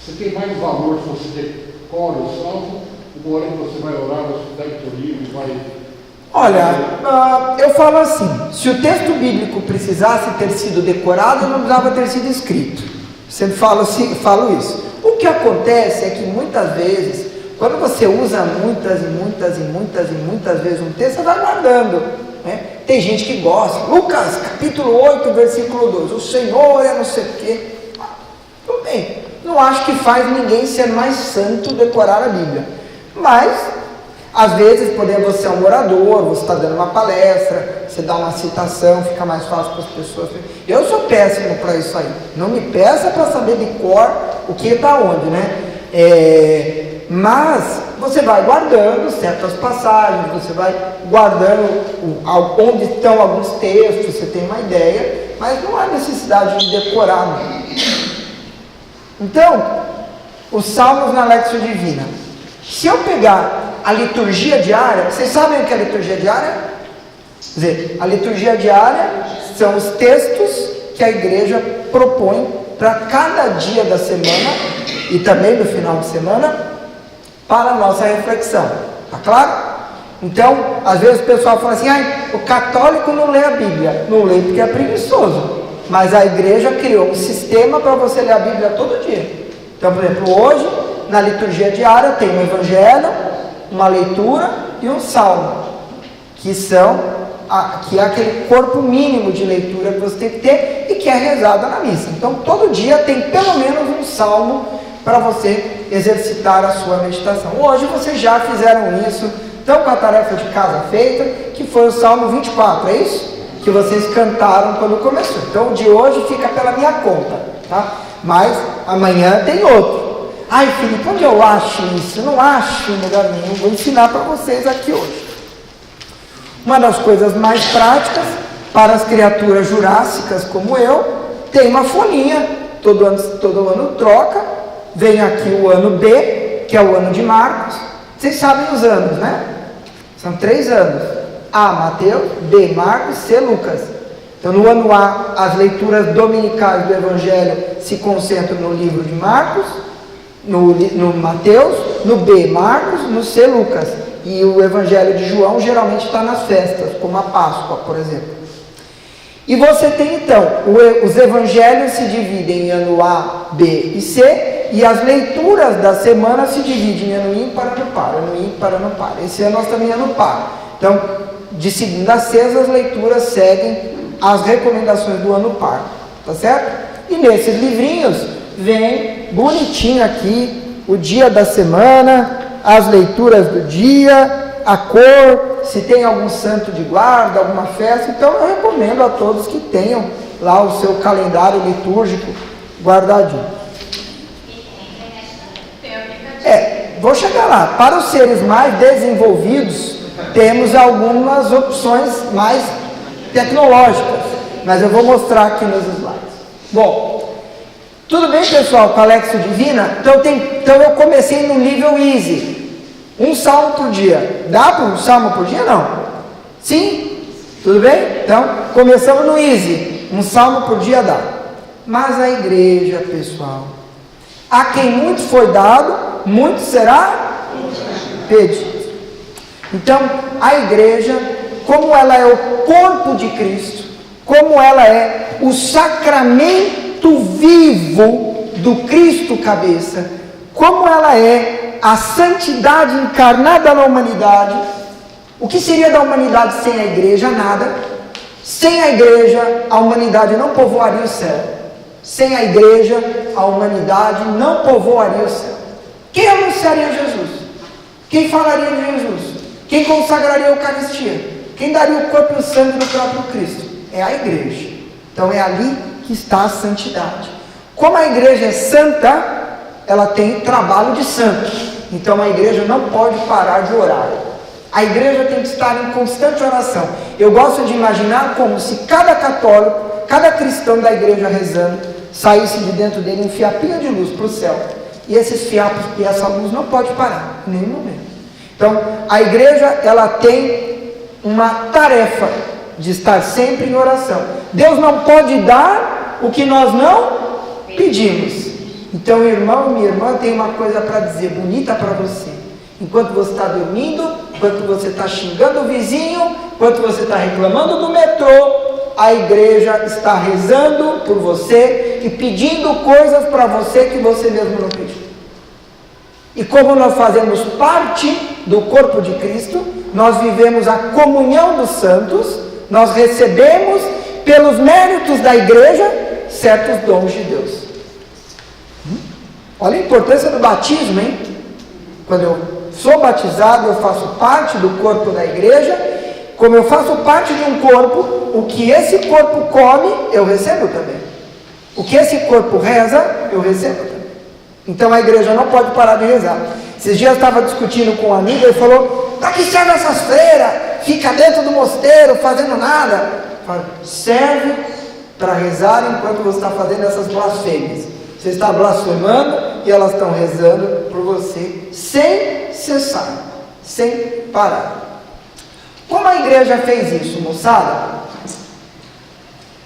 você tem mais valor se você decora o salmo, ou hora que você vai orar, você pega o teu livro e vai... Olha, eu falo assim, se o texto bíblico precisasse ter sido decorado, não precisava ter sido escrito. Sempre falo isso. O que acontece é que muitas vezes, quando você usa muitas vezes um texto, você vai guardando, né? Tem gente que gosta. Lucas, capítulo 8, versículo 2, o Senhor é não sei o quê. Tudo bem, não acho que faz ninguém ser mais santo decorar a Bíblia, mas às vezes, por exemplo, você é um orador, você está dando uma palestra, você dá uma citação, fica mais fácil para as pessoas. Eu sou péssimo para isso aí. Não me peça para saber de cor o que está onde, né? Mas você vai guardando certas passagens, você vai guardando onde estão alguns textos, você tem uma ideia, mas não há necessidade de decorar, não. Então, os Salmos na Lexio Divina. Se eu pegar a liturgia diária, vocês sabem o que é a liturgia diária? Quer dizer, a liturgia diária são os textos que a igreja propõe para cada dia da semana e também do final de semana para a nossa reflexão. Tá claro? Então, às vezes o pessoal fala assim, o católico não lê a Bíblia. Não lê porque é preguiçoso. Mas a igreja criou um sistema para você ler a Bíblia todo dia. Então, por exemplo, hoje, na liturgia diária, tem um evangelho, uma leitura e um salmo, que é aquele corpo mínimo de leitura que você tem que ter e que é rezada na missa. Então, todo dia tem pelo menos um salmo para você exercitar a sua meditação. Hoje vocês já fizeram isso, estão com a tarefa de casa feita, que foi o Salmo 24, é isso? que vocês cantaram quando começou. Então o de hoje fica pela minha conta, tá? Mas amanhã tem outro. Ai, Felipe, onde eu acho isso? Eu não acho em lugar nenhum. Vou ensinar para vocês aqui hoje. Uma das coisas mais práticas para as criaturas jurássicas como eu, tem uma folhinha. Todo ano troca. Vem aqui o ano B, que é o ano de Marcos. Vocês sabem os anos, né? São 3 anos. A, Mateus, B, Marcos, C, Lucas. Então, no ano A, as leituras dominicais do Evangelho se concentram no livro de Marcos, no Mateus, no B, Marcos, no C, Lucas. E o Evangelho de João geralmente está nas festas, como a Páscoa, por exemplo. E você tem, então, os Evangelhos se dividem em ano A, B e C, e as leituras da semana se dividem em ano ímpar, ano par, ano ímpar, ano par. Esse ano nós também ano par. Então, de segunda a sexta, as leituras seguem as recomendações do ano par, tá certo? E nesses livrinhos vem bonitinho aqui o dia da semana, as leituras do dia, a cor, se tem algum santo de guarda, alguma festa. Então eu recomendo a todos que tenham lá o seu calendário litúrgico guardadinho. Vou chegar lá. Para os seres mais desenvolvidos, temos algumas opções mais tecnológicas, mas eu vou mostrar aqui nos slides. Bom, tudo bem, pessoal, com a Lexio Divina? Então eu comecei no nível easy, um salmo por dia. Dá para um salmo por dia? Não. Sim? Tudo bem? Então, começamos no easy, um salmo por dia dá. Mas a igreja, pessoal, a quem muito foi dado, muito será pedido. Então, a igreja, como ela é o corpo de Cristo, como ela é o sacramento vivo do Cristo cabeça, como ela é a santidade encarnada na humanidade. O que seria da humanidade sem a igreja? Nada. Sem a igreja, a humanidade não povoaria o céu. Sem a igreja, a humanidade não povoaria o céu. Quem anunciaria Jesus? Quem falaria de Jesus? Quem consagraria a Eucaristia? Quem daria o corpo e o sangue do próprio Cristo? É a igreja. Então é ali que está a santidade. Como a igreja é santa, ela tem trabalho de santo. Então a igreja não pode parar de orar. A igreja tem que estar em constante oração. Eu gosto de imaginar como se cada católico, cada cristão da igreja rezando, saísse de dentro dele um fiapinho de luz para o céu. E esses fiapos e essa luz não pode parar, em nenhum momento. Então, a igreja, ela tem uma tarefa de estar sempre em oração. Deus não pode dar o que nós não pedimos. Então, irmão e minha irmã, tem uma coisa para dizer bonita para você. Enquanto você está dormindo, enquanto você está xingando o vizinho, enquanto você está reclamando do metrô, a igreja está rezando por você e pedindo coisas para você que você mesmo não pediu. E como nós fazemos parte do corpo de Cristo, nós vivemos a comunhão dos santos, nós recebemos, pelos méritos da igreja, certos dons de Deus. Olha a importância do batismo, hein? Quando eu sou batizado, eu faço parte do corpo da igreja. Como eu faço parte de um corpo, o que esse corpo come, eu recebo também. O que esse corpo reza, eu recebo também. Então a igreja não pode parar de rezar. Esses dias eu estava discutindo com um amigo, ele falou: para que serve essas freiras? Fica dentro do mosteiro fazendo nada. Eu falo, serve para rezar enquanto você está fazendo essas blasfêmias. Você está blasfemando e elas estão rezando por você sem cessar, sem parar. Como a igreja fez isso, moçada?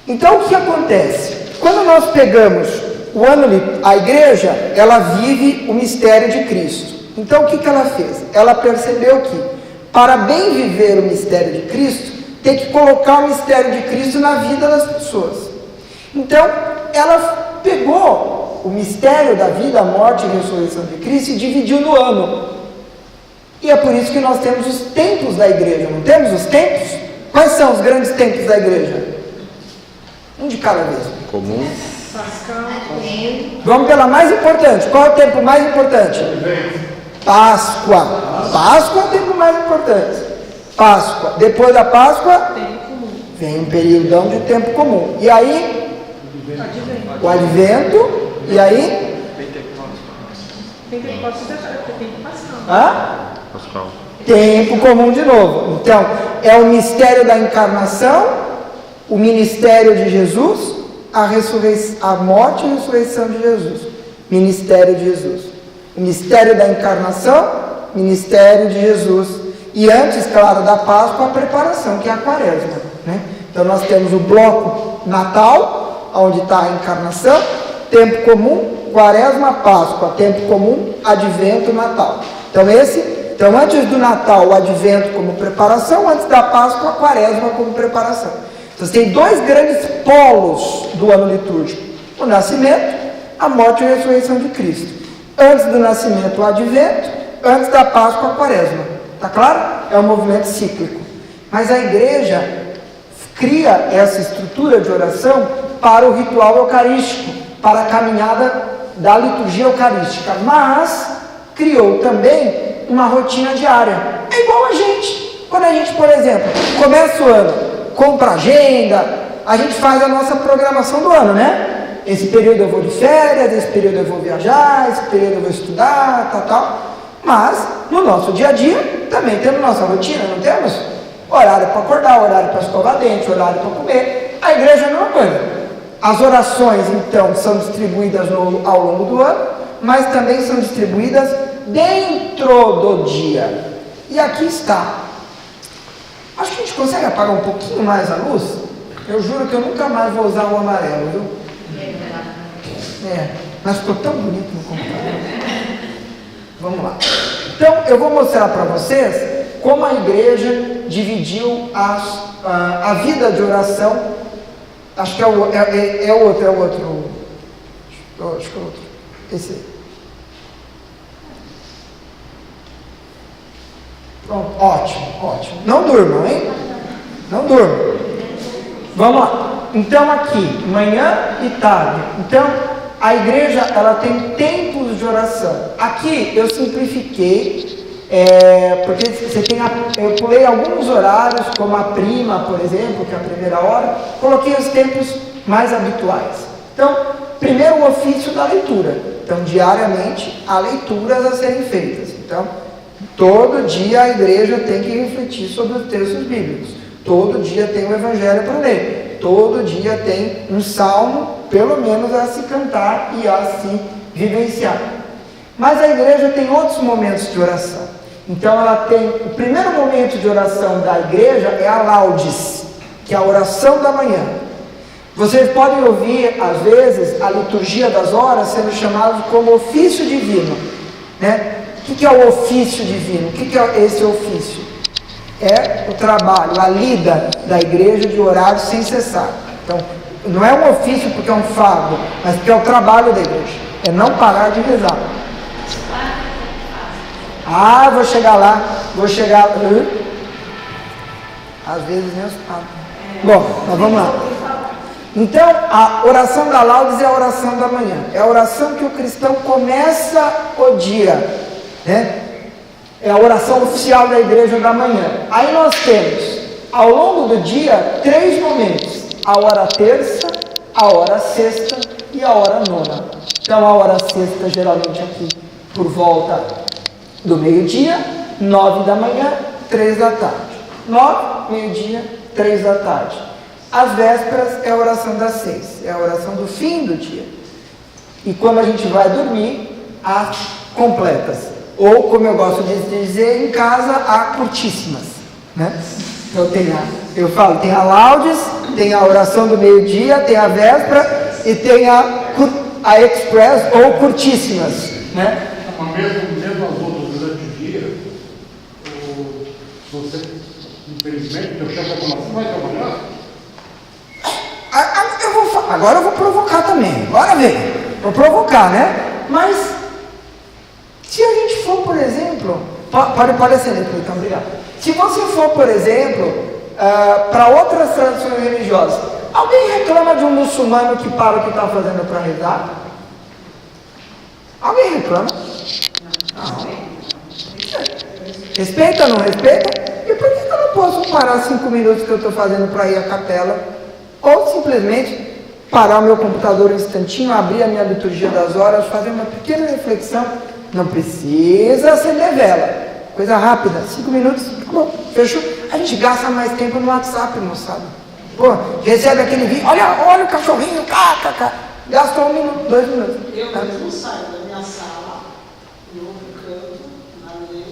Então o que acontece? Quando nós pegamos o ano, a igreja, ela vive o mistério de Cristo. Então o que ela fez? Ela percebeu que para bem viver o mistério de Cristo, tem que colocar o mistério de Cristo na vida das pessoas. Então ela pegou o mistério da vida, a morte e ressurreição de Cristo e dividiu no ano. E é por isso que nós temos os templos da igreja, não temos os templos? Quais são os grandes templos da igreja? Um de cada vez. Comum. Vamos pela mais importante. Qual é o templo mais importante? Páscoa. Páscoa é o templo mais importante. Páscoa. Depois da Páscoa, Vem um período de tempo comum. E aí, o advento, e aí? Pascal. Tempo comum de novo. Então, é o mistério da encarnação, o ministério de Jesus, a morte e a ressurreição de Jesus. Ministério de Jesus. O mistério da encarnação, ministério de Jesus. E antes, claro, da Páscoa, a preparação, que é a Quaresma, né? Então, nós temos o bloco Natal, onde está a encarnação, tempo comum, Quaresma, Páscoa, tempo comum, Advento, Natal. Então, antes do Natal, o Advento como preparação, antes da Páscoa, a Quaresma como preparação. Então, você tem dois grandes polos do ano litúrgico: o nascimento, a morte e a ressurreição de Cristo. Antes do nascimento, o Advento, antes da Páscoa, a Quaresma. Está claro? É um movimento cíclico. Mas a igreja cria essa estrutura de oração para o ritual eucarístico, para a caminhada da liturgia eucarística, mas criou também uma rotina diária. É igual a gente. Quando a gente, por exemplo, começa o ano, compra agenda, a gente faz a nossa programação do ano, né? Esse período eu vou de férias, esse período eu vou viajar, esse período eu vou estudar, tal. Mas, no nosso dia a dia, também temos nossa rotina, não temos? Horário para acordar, horário para escovar dente, horário para comer. A igreja é a mesma coisa. As orações, então, são distribuídas ao longo do ano, mas também são distribuídas dentro do dia. E aqui está. Acho que a gente consegue apagar um pouquinho mais a luz? Eu juro que eu nunca mais vou usar o amarelo, viu? Mas ficou tão bonito no computador. Vamos lá. Então, eu vou mostrar para vocês como a igreja dividiu a vida de oração. Acho que é o outro. Acho que é o outro. Esse aí. Pronto, ótimo. Não durmam, hein? Não durmam. Vamos lá. Então aqui, manhã e tarde. Então, a igreja, ela tem tempos de oração. Aqui eu simplifiquei, porque você tem eu pulei alguns horários, como a prima, por exemplo, que é a primeira hora, coloquei os tempos mais habituais. Então, primeiro o ofício da leitura. Então, diariamente, há leituras a serem feitas. Então, todo dia a igreja tem que refletir sobre os textos bíblicos. Todo dia tem o evangelho para ler. Todo dia tem um salmo, pelo menos, a se cantar e a se vivenciar. Mas a igreja tem outros momentos de oração. Então ela tem, o primeiro momento de oração da igreja é a laudes, que é a oração da manhã. Vocês podem ouvir, às vezes, a liturgia das horas sendo chamada como ofício divino, né? O que é o ofício divino? O que é esse ofício? É o trabalho, a lida da igreja de orar sem cessar. Então, não é um ofício porque é um fardo, mas porque é o trabalho da igreja. É não parar de rezar. Vou chegar lá. Às vezes nem os padres. Bom, mas vamos lá. Então, a oração da laudes é a oração da manhã. É a oração que o cristão começa o dia, né? É a oração oficial da igreja da manhã. Aí nós temos, ao longo do dia, 3 momentos: a hora terça, a hora sexta e a hora nona. Então a hora sexta geralmente aqui por volta do meio-dia, 9 da manhã, 3 da tarde. 9, meio-dia, 3 da tarde. As vésperas é a oração das 6, é a oração do fim do dia. E quando a gente vai dormir, as completas. Ou, como eu gosto de dizer, em casa, há curtíssimas, né? Então tem a laudes, tem a oração do meio-dia, tem a véspera e tem a express ou curtíssimas, né? Mas mesmo as outras durante o dia, você, infelizmente, teu chefe vai falar, você vai trabalhar? Agora eu vou provocar também, bora ver, vou provocar, né? Mas, se a gente for, por exemplo, pode acender, então, obrigado. Se você for, por exemplo, para outras tradições religiosas, alguém reclama de um muçulmano que para o que está fazendo para rezar? Alguém reclama? Não. Respeita ou não respeita? E por que ela posso parar 5 minutos que eu estou fazendo para ir à capela, ou simplesmente parar o meu computador um instantinho, abrir a minha liturgia das horas, fazer uma pequena reflexão. Não precisa acender vela, coisa rápida, 5 minutos, bom, fechou. A gente gasta mais tempo no WhatsApp, moçada. Pô, recebe aquele vídeo, olha o cachorrinho, gastou 1 minuto, 2 minutos. Eu mesmo saio da minha sala, no outro canto, na minha,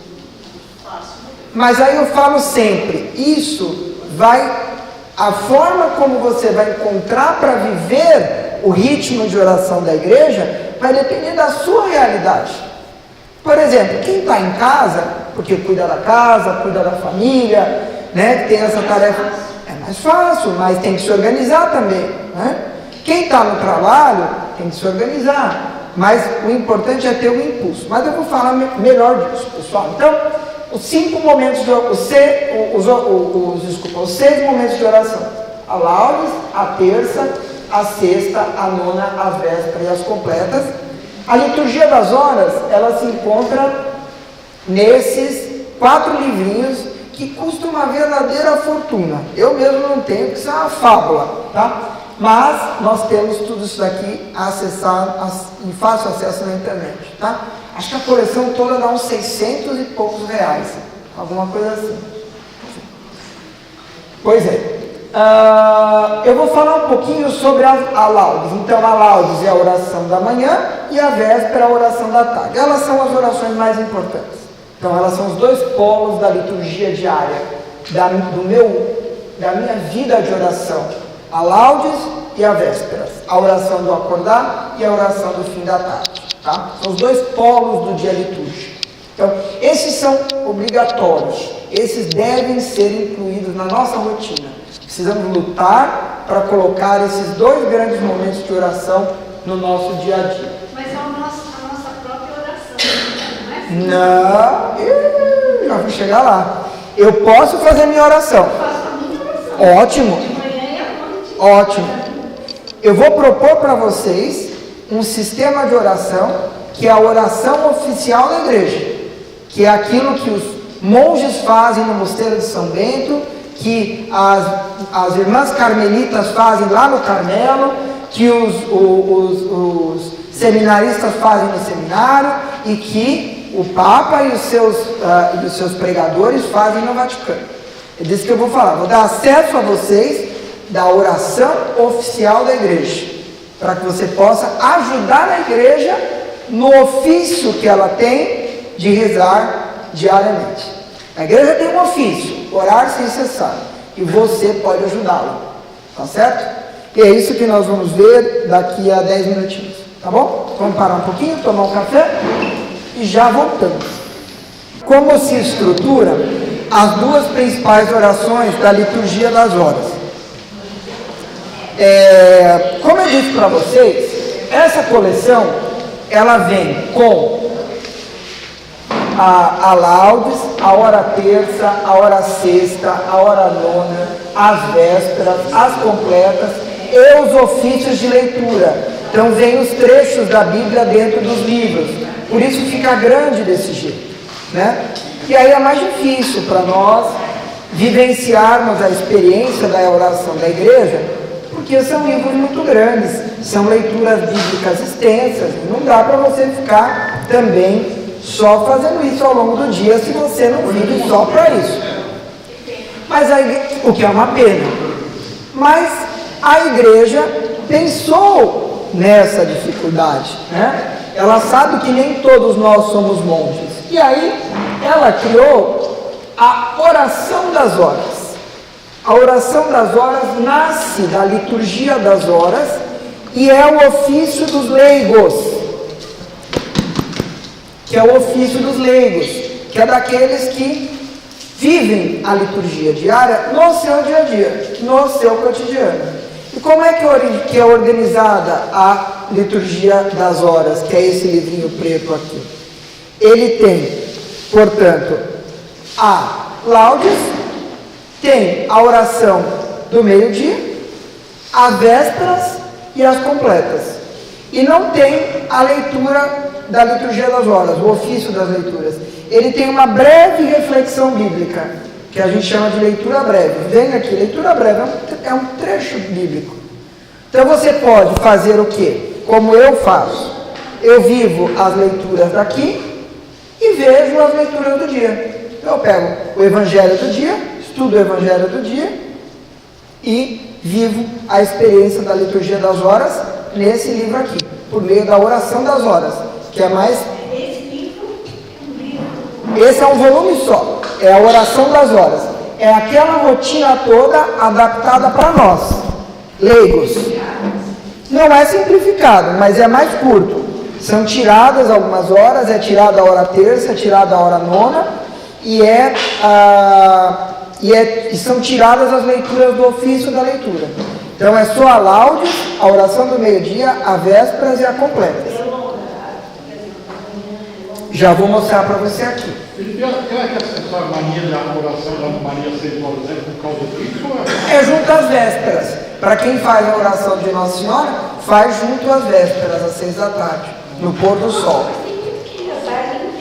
faço. Mas aí eu falo sempre, isso vai... A forma como você vai encontrar para viver o ritmo de oração da igreja vai depender da sua realidade. Por exemplo, quem está em casa, porque cuida da casa, cuida da família, né, tem essa tarefa, é mais fácil, mas tem que se organizar também. Né? Quem está no trabalho tem que se organizar, mas o importante é ter o impulso. Mas eu vou falar melhor disso, pessoal. Então, os 6 momentos de oração: a laudes, a terça, a sexta, a nona, a véspera e as completas. A liturgia das horas, ela se encontra nesses 4 livrinhos que custam uma verdadeira fortuna. Eu mesmo não tenho, porque isso é uma fábula, tá? Mas nós temos tudo isso daqui a acessar em fácil acesso na internet, tá? Acho que a coleção toda dá uns 600 e poucos reais, alguma coisa assim. Pois é. Eu vou falar um pouquinho sobre a laudes. Então, a laudes é a oração da manhã e a véspera é a oração da tarde. Elas são as orações mais importantes. Então, elas são os 2 polos da liturgia diária, da minha vida de oração. A laudes e a vésperas. A oração do acordar e a oração do fim da tarde. Tá? São os 2 polos do dia litúrgico. Então, esses são obrigatórios. Esses devem ser incluídos na nossa rotina. Precisamos lutar para colocar esses 2 grandes momentos de oração no nosso dia a dia. Mas é a nossa própria oração, não é? Não, já vou chegar lá. Eu posso fazer minha oração. Eu faço a minha oração. Ótimo. De manhã e à noite. Ótimo. Eu vou propor para vocês um sistema de oração que é a oração oficial da igreja, que é aquilo que os monges fazem no Mosteiro de São Bento, que as irmãs carmelitas fazem lá no Carmelo, que os seminaristas fazem no seminário e que o Papa e os seus pregadores fazem no Vaticano. É disso que eu vou falar. Vou dar acesso a vocês da oração oficial da igreja, para que você possa ajudar a igreja no ofício que ela tem de rezar diariamente. A igreja tem um ofício, orar sem cessar, e você pode ajudá-la, tá certo? E é isso que nós vamos ver daqui a 10 minutinhos, tá bom? Vamos parar um pouquinho, tomar um café e já voltamos. Como se estrutura as 2 principais orações da liturgia das horas? Como eu disse para vocês, essa coleção ela vem com a laudes, a hora terça, a hora sexta, a hora nona, as vésperas, as completas e os ofícios de leitura. Então vem os trechos da Bíblia dentro dos livros, por isso fica grande desse jeito, né? E aí é mais difícil para nós vivenciarmos a experiência da oração da igreja, porque são livros muito grandes, são leituras bíblicas extensas, e não dá para você ficar também só fazendo isso ao longo do dia, se você não vive só para isso. Mas o que é uma pena. Mas a igreja pensou nessa dificuldade, né? Ela sabe que nem todos nós somos monges. E aí ela criou a oração das horas. A oração das horas nasce da liturgia das horas e é o ofício dos leigos, que é o ofício dos leigos, que é daqueles que vivem a liturgia diária no seu dia a dia, no seu cotidiano. E como é que é organizada a liturgia das horas, que é esse livrinho preto aqui? Ele tem, portanto, a laudes, tem a oração do meio-dia, as vésperas e as completas. E não tem a leitura da liturgia das horas, o ofício das leituras. Ele tem uma breve reflexão bíblica, que a gente chama de leitura breve. Vem aqui, leitura breve é um trecho bíblico. Então você pode fazer o quê? Como eu faço. Eu vivo as leituras daqui e vejo as leituras do dia. Então eu pego o Evangelho do dia, estudo o Evangelho do dia e vivo a experiência da liturgia das horas nesse livro aqui, por meio da oração das horas, que é mais... Esse é um volume só, é a oração das horas. É aquela rotina toda adaptada para nós, leigos. Não é simplificado, mas é mais curto. São tiradas algumas horas, é tirada a hora terça, é tirada a hora nona, e são tiradas as leituras do ofício da leitura. Então é só a laudes, a oração do meio-dia, a vésperas e a completa. Já vou mostrar para você aqui. Felipe, será que essa mania da oração da Maria 6 horas é por causa disso? É junto às vésperas. Para quem faz a oração de Nossa Senhora, faz junto às vésperas, às 6 da tarde, no pôr do sol.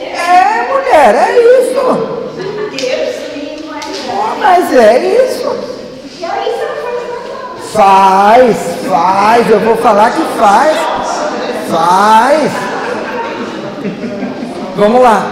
É, mulher, é isso. Mas é isso. Faz, eu vou falar que faz. Vamos lá.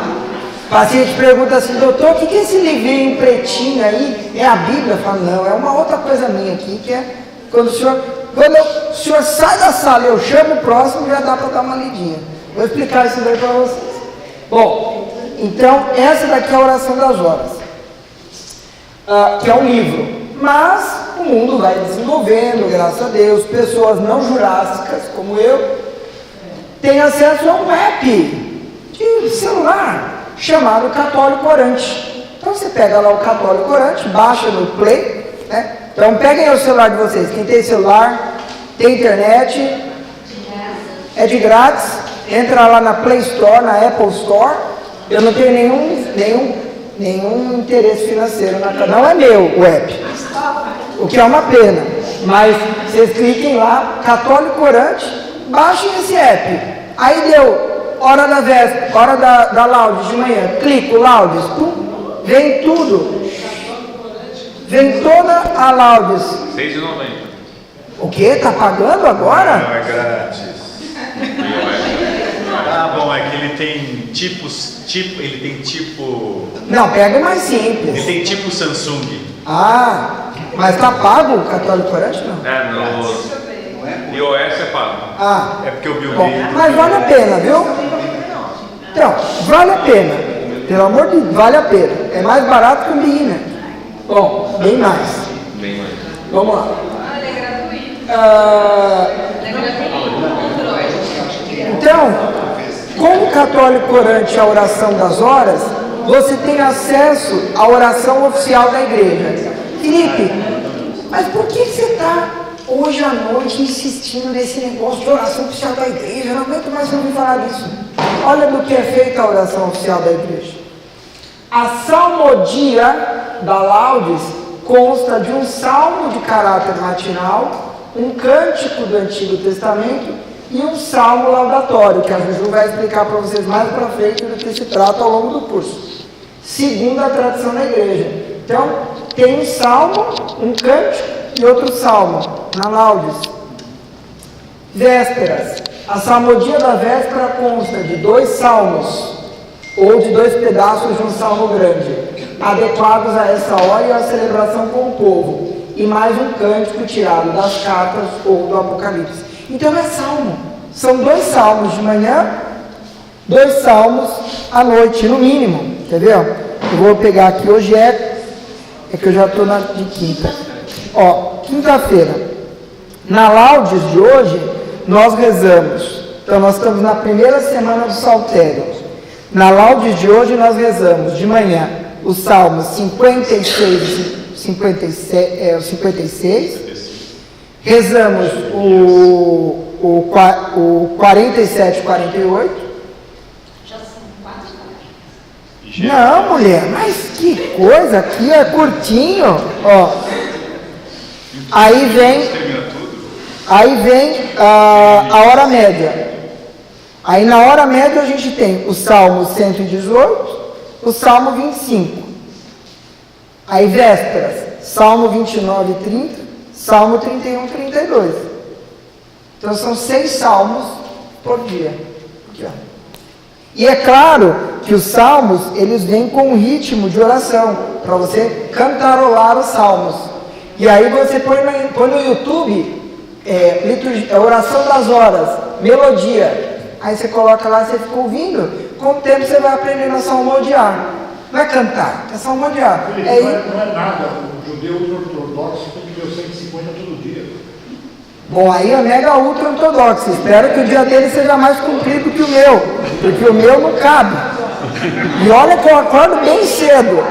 O paciente pergunta assim, doutor, o que é esse livrinho pretinho aí? É a Bíblia? Eu falo, não, é uma outra coisa minha aqui, que é quando o senhor sai da sala e eu chamo o próximo, já dá para dar uma lidinha. Vou explicar isso daí para vocês. Bom, então, essa daqui é a oração das horas, que é um livro. Mas o mundo vai desenvolvendo, graças a Deus, pessoas não jurássicas, como eu, têm acesso a um app de celular chamado Católico Orante. Então você pega lá o Católico Orante, baixa no Play, né? Então peguem o celular de vocês, quem tem celular, tem internet, é de grátis, entra lá na Play Store, na Apple Store. Eu não tenho nenhum interesse financeiro na canal, não é meu o app, o que é uma pena, mas vocês cliquem lá, Católico Orante, baixem esse app, aí deu hora da véspera, hora da laudes de manhã, clico laudes, pum, vem tudo, vem toda a laudes. R$6,90. O que? Tá pagando agora? Não, é grátis. Ah, bom, é que ele tem tipo... Não, pega o mais simples. Ele tem tipo Samsung. Ah, mas tá pago o Católico Orante, não? É, no iOS é pago. Ah, é porque eu vi o bom, vídeo. mas vale a pena, viu? Então, vale a pena. Pelo amor de Deus, vale a pena. É mais barato que o BI, né? Bom, bem mais. Bem mais. Vamos lá. Ele é gratuito. Então, com o Católico Orante, a oração das horas, você tem acesso à oração oficial da igreja. Felipe, mas por que você está hoje à noite insistindo nesse negócio de oração oficial da igreja? Eu não aguento mais ouvir falar disso. Olha do que é feita a oração oficial da igreja. A salmodia da laudes consta de um salmo de caráter matinal, um cântico do Antigo Testamento e um salmo laudatório, que a Juju vai explicar para vocês mais para frente do que se trata ao longo do curso, segundo a tradição da igreja. Então, tem um salmo, um cântico e outro salmo na laudes. Vésperas. A salmodia da véspera consta de 2 salmos ou de 2 pedaços de um salmo grande, adequados a essa hora e à celebração com o povo, e mais um cântico tirado das cartas ou do Apocalipse. Então é salmo. São 2 salmos de manhã, 2 salmos à noite, no mínimo. Quer ver? Eu vou pegar aqui, hoje é que eu já estou de quinta. Ó, quinta-feira. Na laudes de hoje, nós rezamos. Então nós estamos na primeira semana do Saltério. Na laudes de hoje nós rezamos de manhã os salmos 56, rezamos o 47 e 48. Já são 4 horas. Não, mulher, mas que coisa, aqui é curtinho, ó. Aí vem a hora média. Aí na hora média a gente tem o Salmo 118, o Salmo 25. Aí vésperas, Salmo 29 e 30, Salmo 31 e 32. Então são 6 salmos por dia. Aqui, ó. E é claro que os salmos, eles vêm com um ritmo de oração, para você cantarolar os salmos. E aí você põe no YouTube, oração das horas, melodia. Aí você coloca lá, você fica ouvindo. Com o tempo você vai aprendendo a salmodiar. Não é cantar, é salmodiar. Não é nada. O judeu ortodoxo tem que ler 150 todo dia. Bom, aí é mega ultra ortodoxo. Espero que o dia dele seja mais comprido que o meu, porque o meu não cabe. E olha que eu acordo bem cedo.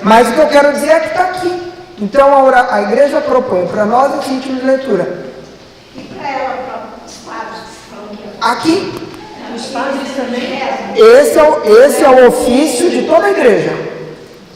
Mas o que eu quero dizer é que está aqui. Então a igreja propõe para nós esse ritmo de leitura. E para ela, para os padres que falam que Aqui. Os padres também. Esse é o ofício de toda a igreja.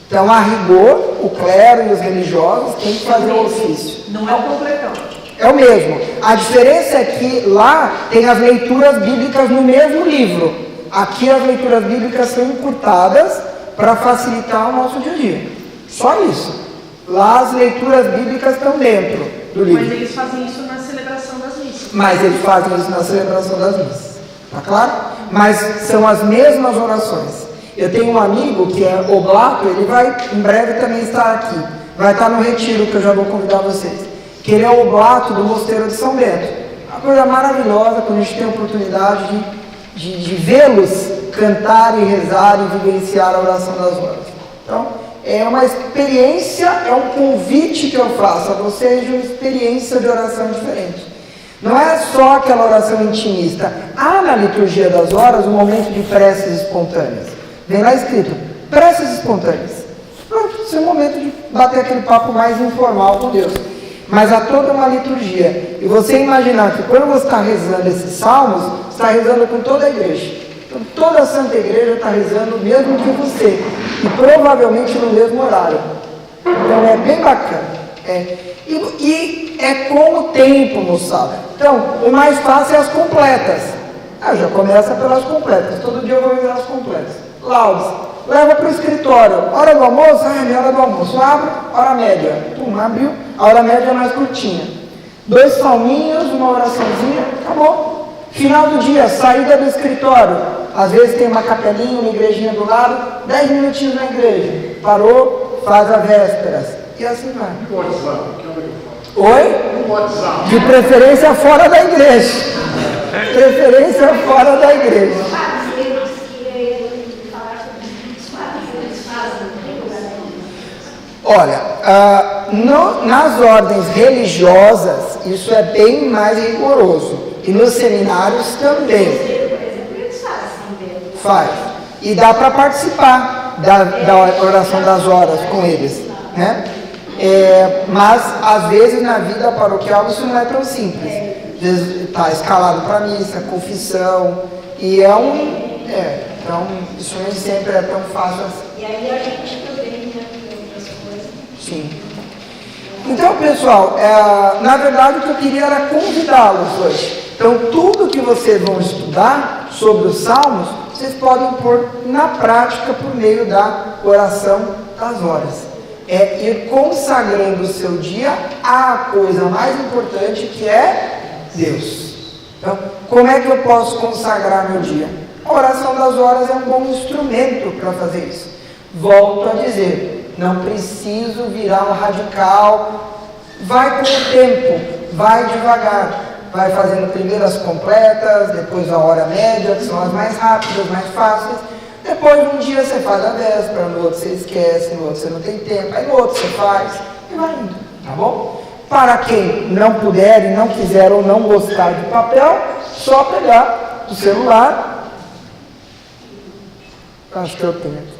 Então, a rigor, o clero e os religiosos têm que fazer o ofício. Não é o completão. É o mesmo. A diferença é que lá tem as leituras bíblicas no mesmo livro. Aqui as leituras bíblicas são encurtadas para facilitar o nosso dia a dia. Só isso. Lá as leituras bíblicas estão dentro do livro. Mas eles fazem isso na celebração das missas. Mas eles fazem isso na celebração das missas. Tá claro? Mas são as mesmas orações. Eu tenho um amigo que é oblato, ele vai em breve também estar aqui. Vai estar no retiro que eu já vou convidar vocês. Que ele é oblato do Mosteiro de São Bento. Uma coisa maravilhosa quando a gente tem a oportunidade de vê-los cantar e rezar e vivenciar a oração das horas. Então, é uma experiência, é um convite que eu faço a vocês de uma experiência de oração diferente. Não é só aquela oração intimista. Há na liturgia das horas um momento de preces espontâneas. Vem lá escrito, preces espontâneas. Pronto, esse é o momento de bater aquele papo mais informal com Deus. Mas há toda uma liturgia. E você imaginar que quando você está rezando esses salmos, você está rezando com toda a igreja. Então toda a Santa Igreja está rezando o mesmo que você. E provavelmente no mesmo horário. Então é bem bacana. E é com o tempo, moçada. Então, o mais fácil é as completas. Já começa pelas completas. Todo dia eu vou ver as completas. Laudes. Leva para o escritório. Hora do almoço? Minha hora do almoço. Abre, hora média. Abriu. A hora média é mais curtinha. 2 salminhos, uma oraçãozinha. Acabou. Final do dia, saída do escritório. Às vezes tem uma capelinha, uma igrejinha do lado. 10 minutinhos na igreja. Parou, faz a vésperas. E assim vai. No WhatsApp, que hora que eu faço? Oi? No WhatsApp. De preferência fora da igreja. Preferência fora da igreja. os padres, eles que falar sobre os padres, eles fazem, não tem lugar nenhum. Olha, nas ordens religiosas, isso é bem mais rigoroso. E nos seminários também. Por exemplo, eles fazem também. Faz. E dá para participar da oração das horas com eles, né? Mas, às vezes, na vida paroquial, isso não é tão simples. Às vezes está escalado para missa, confissão, e então, isso nem sempre é tão fácil assim. E aí a gente também, né, outras coisas. Sim. Então, pessoal, na verdade, o que eu queria era convidá-los hoje. Então, tudo que vocês vão estudar sobre os salmos, vocês podem pôr na prática por meio da oração das horas. É ir consagrando o seu dia à coisa mais importante, que é Deus. Então, como é que eu posso consagrar meu dia? A oração das horas é um bom instrumento para fazer isso. Volto a dizer, não preciso virar um radical. Vai com o tempo, vai devagar. Vai fazendo primeiro as completas, depois a hora média, que são as mais rápidas, mais fáceis. Depois, um dia você faz a véspera, no outro você esquece, no outro você não tem tempo, aí no outro você faz, e vai indo, tá bom? Para quem não puder e não quiser ou não gostar de papel, só pegar o celular. Acho que eu tenho aqui.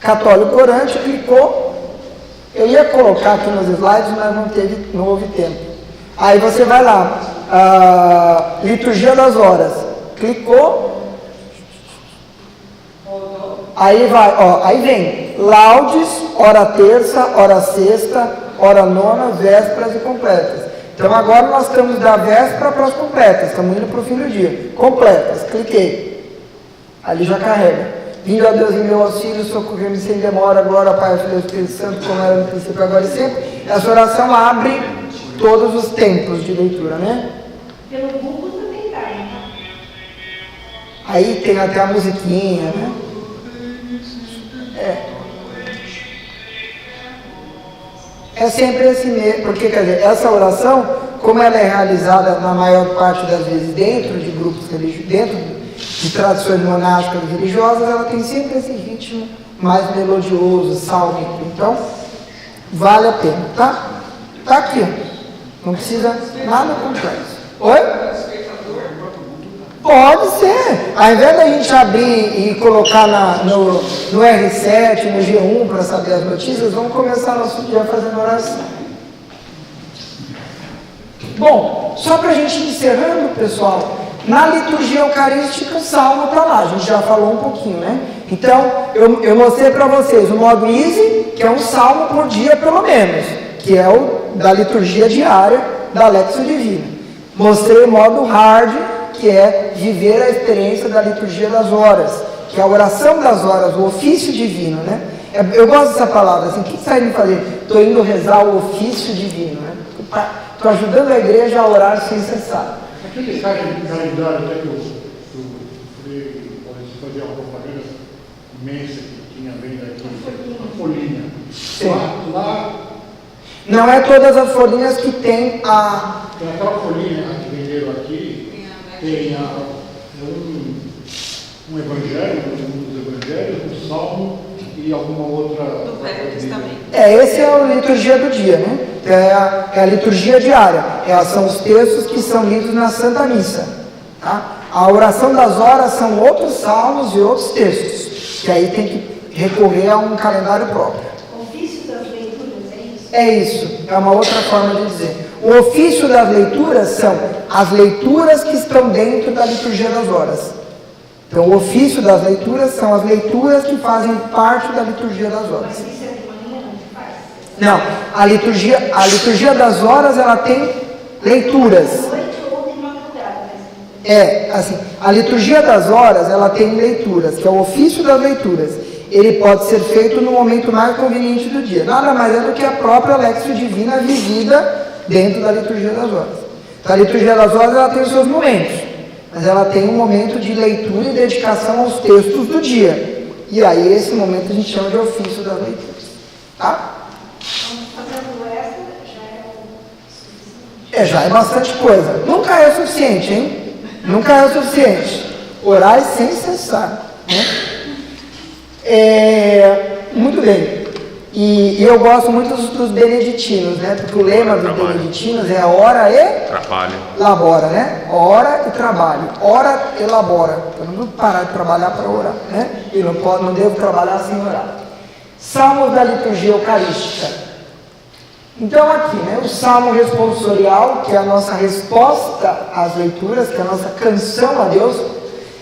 Católico Orante, clicou. Eu ia colocar aqui nos slides, mas não houve tempo. Aí você vai lá, Liturgia das Horas, clicou. Aí vai, aí vem laudes, hora terça, hora sexta, hora nona, vésperas e completas. Então agora nós estamos da véspera para as completas, estamos indo para o fim do dia. Completas, cliquei. Ali já carrega. Vindo a Deus em meu auxílio, socorrer-me sem demora, glória ao Pai, ao Filho e ao Espírito Santo, como era no princípio, agora e sempre. Essa oração abre todos os tempos de leitura, né? Pelo Google também dá, né? Aí tem até a musiquinha, né? É sempre esse mesmo, porque quer dizer, essa oração, como ela é realizada na maior parte das vezes dentro de grupos religiosos, dentro de tradições monásticas religiosas, ela tem sempre esse ritmo mais melodioso, sálmico. Então, vale a pena, tá? Tá aqui, não precisa nada complexo. Oi? Pode ser. Ao invés da gente abrir e colocar no R7, no G1 para saber as notícias, vamos começar nosso dia fazendo oração. Bom, só para a gente ir encerrando, pessoal, na liturgia eucarística o salmo está lá, a gente já falou um pouquinho, né? Então, eu mostrei para vocês o modo easy, que é um salmo por dia pelo menos, que é o da liturgia diária da Lectio Divina. Mostrei o modo hard, que é viver a experiência da liturgia das horas, que é a oração das horas, o ofício divino, né? Eu gosto dessa palavra, assim, o que você está indo fazer? Estou indo rezar o ofício divino, né? Estou ajudando a igreja a orar sem cessar. Aquele calendário até que eu fazia uma propaganda imensa que tinha venda aqui, a folhinha. Sim. Lá não é todas as folhinhas que tem a... tem aquela folhinha que venderam aqui, tem um evangelho, um dos evangelhos, um salmo e alguma outra... Do Velho Testamento. Esse é a liturgia do dia, né? É a liturgia diária. São os textos que são lidos na Santa Missa. Tá? A oração das horas são outros salmos e outros textos, que aí tem que recorrer a um calendário próprio. O ofício das leituras, é isso? É isso, é uma outra forma de dizer. O ofício das leituras são as leituras que estão dentro da liturgia das horas. Então, o ofício das leituras são as leituras que fazem parte da liturgia das horas. Mas isso é de manhã, não faz? Não, a liturgia das horas, ela tem leituras. De noite ou de madrugada, Assim, a liturgia das horas, ela tem leituras, que é o ofício das leituras. Ele pode ser feito no momento mais conveniente do dia. Nada mais é do que a própria Lectio Divina vivida dentro da liturgia das horas. Então, a liturgia das horas, ela tem os seus momentos, mas ela tem um momento de leitura e dedicação aos textos do dia. E aí, esse momento a gente chama de ofício das leituras. Tá? Então, fazendo essa, já é o suficiente. Já é bastante coisa. Nunca é o suficiente, hein? Nunca é o suficiente. Orar sem cessar, né? Muito bem. E eu gosto muito dos beneditinos, né? Porque o lema dos beneditinos é ora e Trabalho. labora, né? Ora e trabalho. Ora e labora. Eu não vou parar de trabalhar para orar, né? Eu não devo trabalhar sem orar. Salmos da liturgia eucarística. Então aqui, né? O salmo responsorial, que é a nossa resposta às leituras, que é a nossa canção a Deus,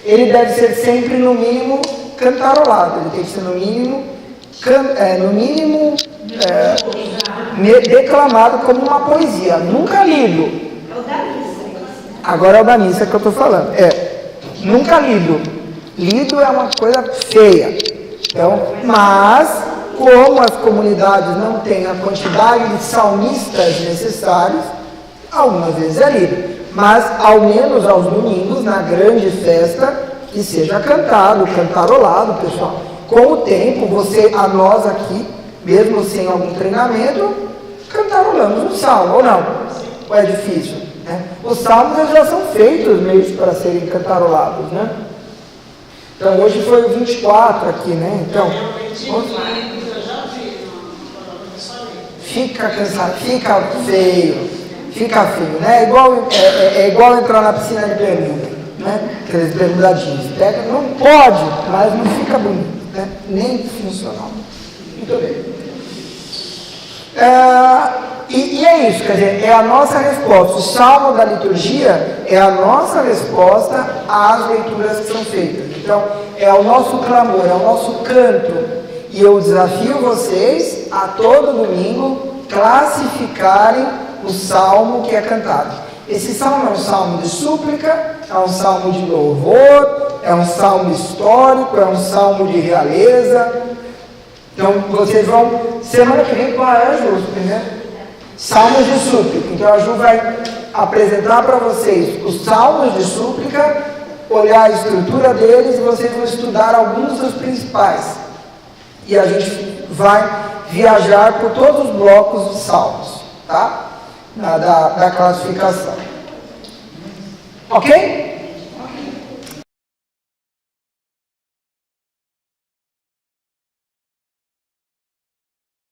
ele deve ser sempre, no mínimo, cantarolado. Ele tem que ser, no mínimo, declamado como uma poesia, nunca lido. É o da missa. Agora é o da missa que eu estou falando. Nunca lido. Lido é uma coisa feia. Então, mas, como as comunidades não têm a quantidade de salmistas necessários, algumas vezes é lido. Mas, ao menos aos domingos, na grande festa, que seja cantado, cantarolado, pessoal. Com o tempo, nós aqui, mesmo sem algum treinamento, cantarolamos um salmo, ou não? Ou é difícil? Né? Os salmos já são feitos mesmo para serem cantarolados, né? Então, hoje foi o 24 aqui, né? Então, fica cansado, fica feio, né? É igual entrar na piscina de bermuda, né? Aqueles bermudadinhos. Pega, não pode, mas não fica bonito. Nem funcional. Muito bem. E é isso, quer dizer, é a nossa resposta. O salmo da liturgia é a nossa resposta às leituras que são feitas. Então, é o nosso clamor, é o nosso canto. E eu desafio vocês a todo domingo classificarem o salmo que é cantado. Esse salmo é um salmo de súplica, é um salmo de louvor, é um salmo histórico, é um salmo de realeza. Então vocês vão, semana que vem, qual é a Ju primeiro? Salmos de súplica. Então a Ju vai apresentar para vocês os salmos de súplica, olhar a estrutura deles e vocês vão estudar alguns dos principais. E a gente vai viajar por todos os blocos dos salmos, tá? Da classificação. Ok?